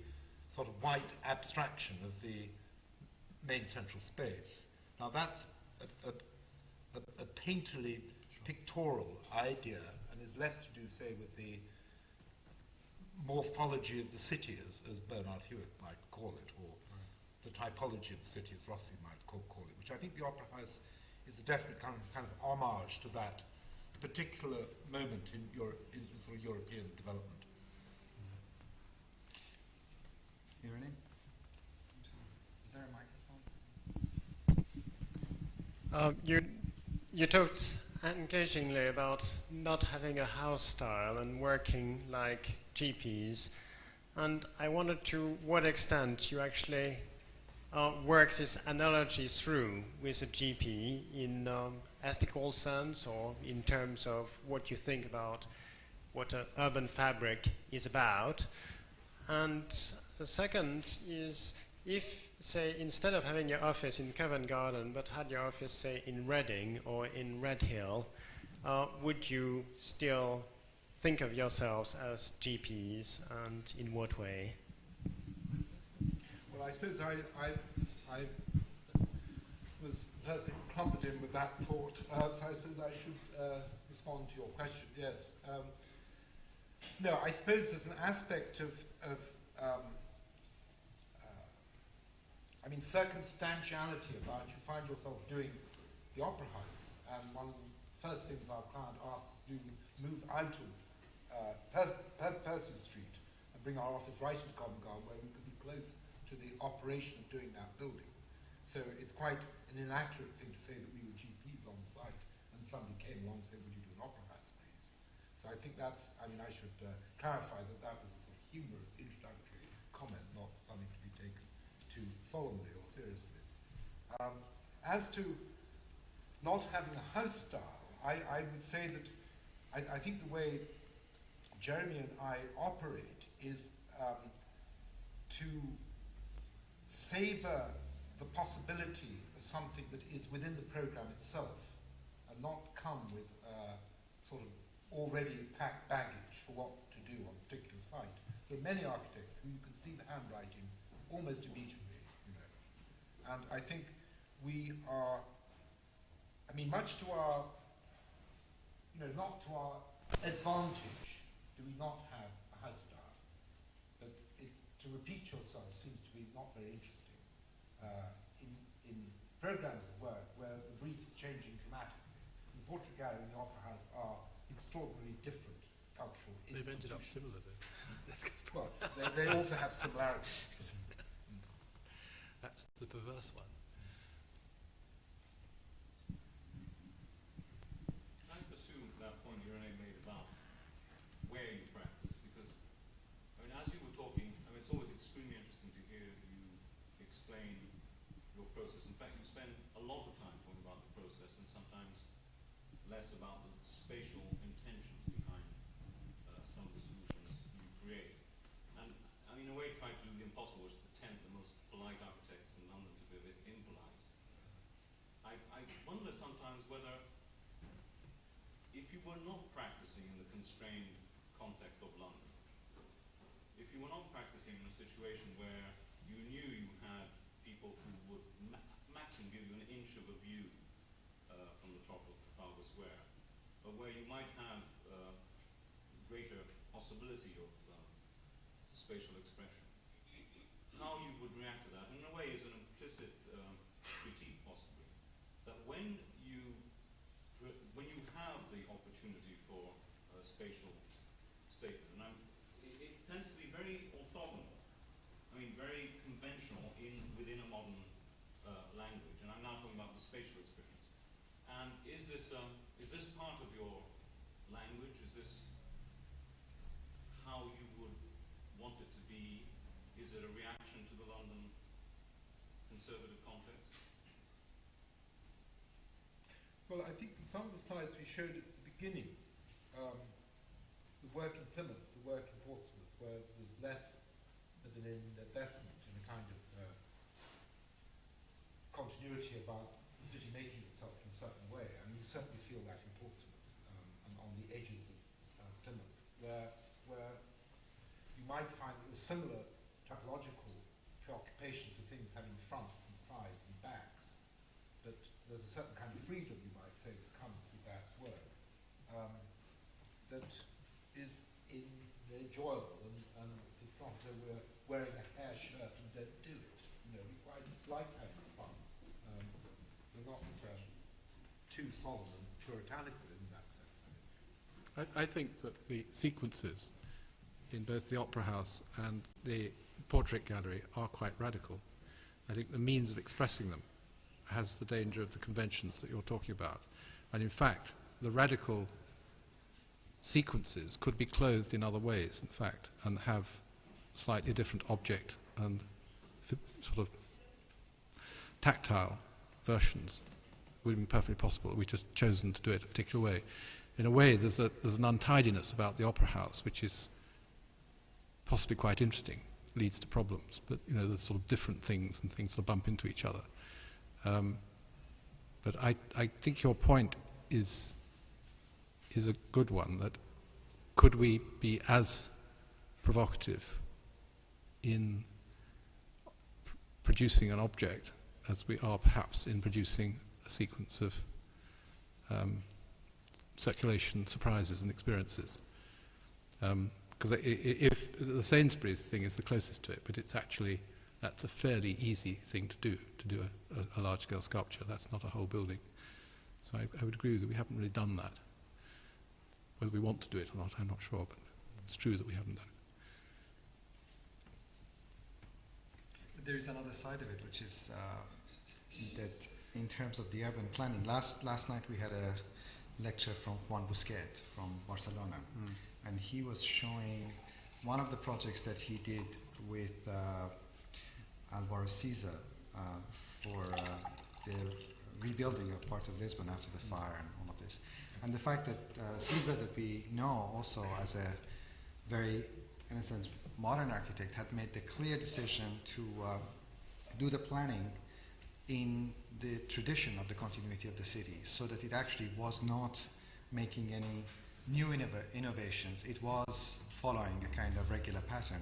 sort of white abstraction of the main central space. Now that's a painterly, pictorial idea, and is less to do, say, with the morphology of the city, as Bernard Hewitt might call it, or the typology of the city, as Rossi might call it, which I think the Opera House is a definite kind of homage to that particular moment in sort of European development. Irene? Is there a microphone? You talked engagingly about not having a house style and working like GPs, and I wondered to what extent you actually works this analogy through with a GP in ethical sense, or in terms of what you think about what an urban fabric is about. And the second is, if, say, instead of having your office in Covent Garden, but had your office, say, in Reading or in Redhill, would you still think of yourselves as GPs, and in what way? Well, I suppose I was personally clumped in with that thought, so I suppose I should respond to your question. Yes. No, I suppose there's an aspect of circumstantiality about you find yourself doing the Opera House, and one of the first things our client asked us to do was move out of Percy Street and bring our office right into Covent Garden, where we could be close to the operation of doing that building. So it's quite an inaccurate thing to say that we were GPs on the site and somebody came along and said, would you do an Opera House, please? So I think that's, I should clarify that was a sort of humorous introductory comment, not something to be taken too solemnly or seriously. As to not having a house style, I would say that I think the way Jeremy and I operate is to savor the possibility of something that is within the program itself, and not come with sort of already packed baggage for what to do on a particular site. There are many architects who you can see the handwriting almost immediately, And I think we are, much to our, not to our advantage do we not have a house style. But to repeat yourself seems to be not very interesting. In programs of work where the brief is changing dramatically, and Portrait Gallery and the Opera House are extraordinarily different cultural They've ended up institutions. similar, though. Well, they also have similarities. That's the perverse one. I assume that point you only made about where you practice, because I mean, as you were talking, I mean, it's always extremely interesting to hear you explain your process. In fact, you spend a lot of time talking about the process and sometimes less about the spatial intentions behind some of the solutions you create. And I mean, in a way, try to do the impossible, which is to tempt the most polite architects in London to be a bit impolite. I wonder sometimes whether, if you were not practicing in the constrained context of London, if you were not practicing in a situation where you knew you had people who would maximum give you an inch of a view from the top of Trafalgar Square, but where you might have greater possibility of spatial expression, how you would react to that, in a way, is an implicit critique, possibly, that when you have the opportunity for a spatial statement, and it tends to be very orthogonal. I mean, very conventional within a modern language, and I'm now talking about the spatial experience. And is this part of your language? Is this how you would want it to be? Is it a reaction to the London conservative context? Well, I think some of the slides we showed at the beginning, the work in Plymouth, the work in Portsmouth, where there's less of an investment in a kind of continuity about the city making itself in a certain way. I mean, you certainly feel that in Portsmouth and on the edges of Plymouth, where you might find there's similar typological preoccupation for things having fronts and sides and backs, but there's a certain kind of freedom, you might say, that comes with that work that is enjoyable, and it's not as though we're wearing a hair shirt and don't do it. You know, we quite like having fun. We're not too solemn and puritanical in that sense. I think that the sequences in both the Opera House and the Portrait Gallery are quite radical. I think the means of expressing them has the danger of the conventions that you're talking about. And in fact, the radical sequences could be clothed in other ways, in fact, and have slightly different object and sort of tactile versions. Would have been perfectly possible. We've just chosen to do it a particular way. In a way, there's an untidiness about the Opera House, which is possibly quite interesting, leads to problems. But you know, there's sort of different things, and things sort of bump into each other. But I think your point is a good one, that could we be as provocative in producing an object as we are perhaps in producing a sequence of circulation, surprises and experiences. Because if the Sainsbury's thing is the closest to it, but it's actually, that's a fairly easy thing to do a large-scale sculpture. That's not a whole building. So I would agree that we haven't really done that. Whether we want to do it or not, I'm not sure, but it's true that we haven't done it. There is another side of it, which is that in terms of the urban planning, last night we had a lecture from Juan Busquet from Barcelona, and he was showing one of the projects that he did with Alvaro Siza for the rebuilding of part of Lisbon after the fire and all of this. And the fact that Siza, that we know also as a very, in a sense, modern architect, had made the clear decision to do the planning in the tradition of the continuity of the city, so that it actually was not making any new innovations. It was following a kind of regular pattern.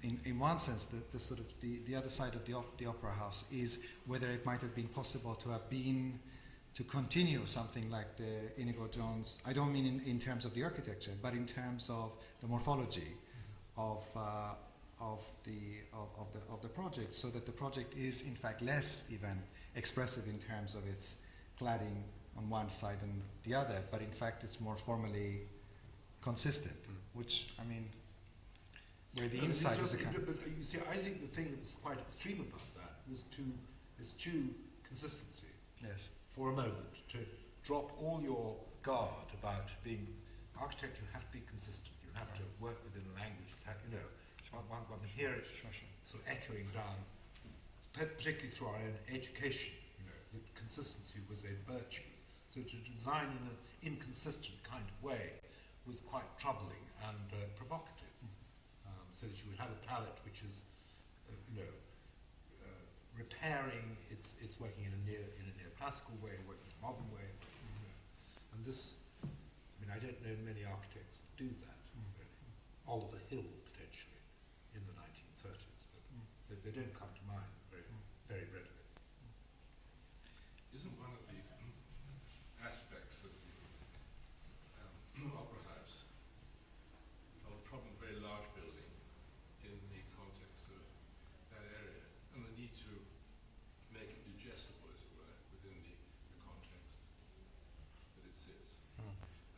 In one sense, the sort of the other side of the Opera House is whether it might have been possible to have been to continue something like the Inigo Jones. I don't mean in terms of the architecture, but in terms of the morphology of the project, so that the project is in fact less even expressive in terms of its cladding on one side than the other, but in fact it's more formally consistent, which, I mean, where the inside is the kind But you see, I think the thing that was quite extreme about that was to eschew consistency Yes. for a moment, to drop all your guard about being architecture. You have to be consistent. You have to work within a language. You know, one can hear it sort of echoing down, particularly through our own education. You know, that consistency was a virtue. So to design in an inconsistent kind of way was quite troubling and provocative. So that you would have a palette which is, repairing. It's working in a neoclassical way, working in a modern way. And this, I mean, I don't know many architects that do that. Really. Oliver Hill potentially in the 1930s, but they don't come to mind very readily. Isn't one of the aspects of the Opera House of a problem, very large building in the context of that area, and the need to make it digestible, as it were, within the context that it sits?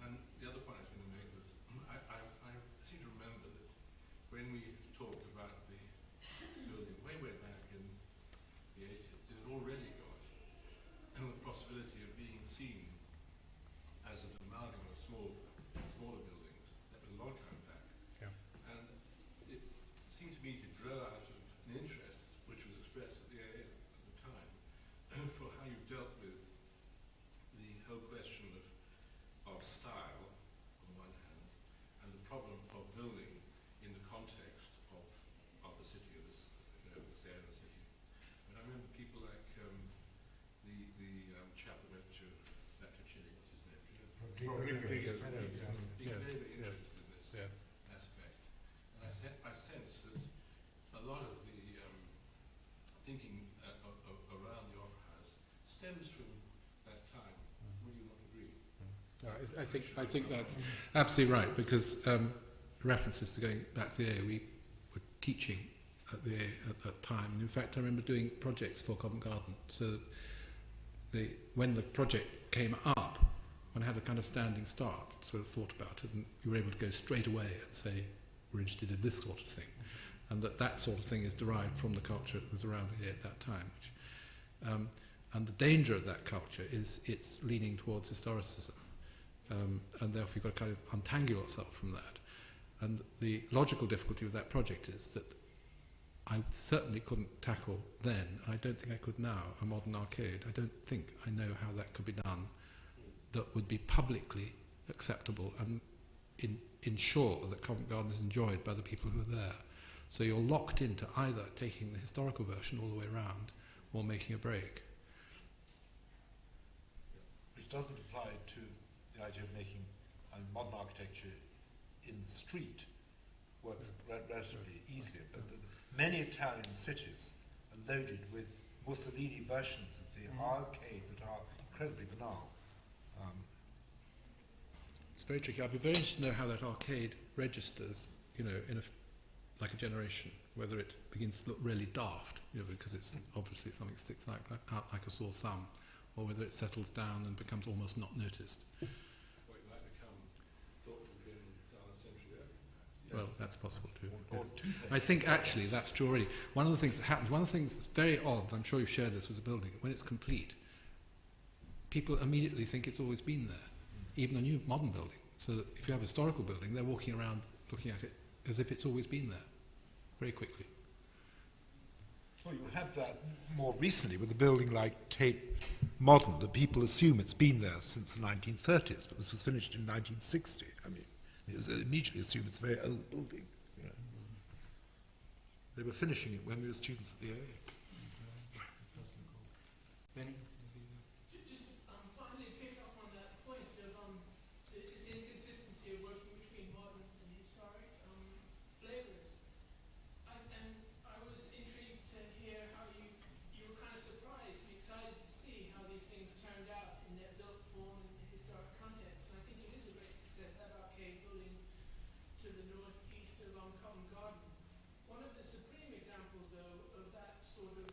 And the other point I was going to make was, I seem to remember that when we talked about the building way back in the 80s, it had already got the possibility of being seen as an amalgam of smaller buildings that was a long time back. Yeah. And it seemed to me to grow out of an interest which was expressed at the AA at the time for how you dealt with the whole question of style on the one hand and the problem of building in the context of the city, of this, this area of the city. And I remember people like the chap that went to Chile, what's his name? Rodriguez. Being Yes. very, very interested in this Yes. aspect. And I sense that a lot of the thinking around the Opera House stems from that time. Would you not agree? I think that's absolutely right, because references to going back to the AA, we were teaching at the AA at that time. And in fact, I remember doing projects for Covent Garden. So when the project came up, when I had a kind of standing start, sort of thought about it, and you were able to go straight away and say, we're interested in this sort of thing. And that sort of thing is derived from the culture that was around here at that time. And the danger of that culture is it's leaning towards historicism. And therefore you've got to kind of untangle yourself from that. And the logical difficulty with that project is that I certainly couldn't tackle then, and I don't think I could now, a modern arcade. I don't think I know how that could be done that would be publicly acceptable and ensure that Covent Garden is enjoyed by the people who are there. So you're locked into either taking the historical version all the way around or making a break. Which doesn't apply to the idea of making modern architecture in the street. Works relatively easily, but many Italian cities are loaded with Mussolini versions of the arcade that are incredibly banal. It's very tricky. I'd be very interested to know how that arcade registers, in like a generation, whether it begins to look really daft, because it's obviously something sticks out like a sore thumb, or whether it settles down and becomes almost not noticed. Or it might become thought to have been done a century earlier. Well, that's possible too. Or Yes. I think actually that's true already. One of the things that happens, one of the things that's very odd, I'm sure you've shared this with the building, when it's complete, people immediately think it's always been there, even a new modern building. So that if you have a historical building, they're walking around looking at it as if it's always been there, very quickly. Well, you have that more recently with a building like Tate Modern, that people assume it's been there since the 1930s, but this was finished in 1960. I mean, it was immediately assumed it's a very old building. They were finishing it when we were students at the AA. Benny? Just finally pick up on that point of this inconsistency of working between modern and historic flavours. And I was intrigued to hear how you were kind of surprised and excited to see how these things turned out in their built form and the historic context. And I think it is a great success, that arcade building to the northeast of Covent Garden. One of the supreme examples, though, of that sort of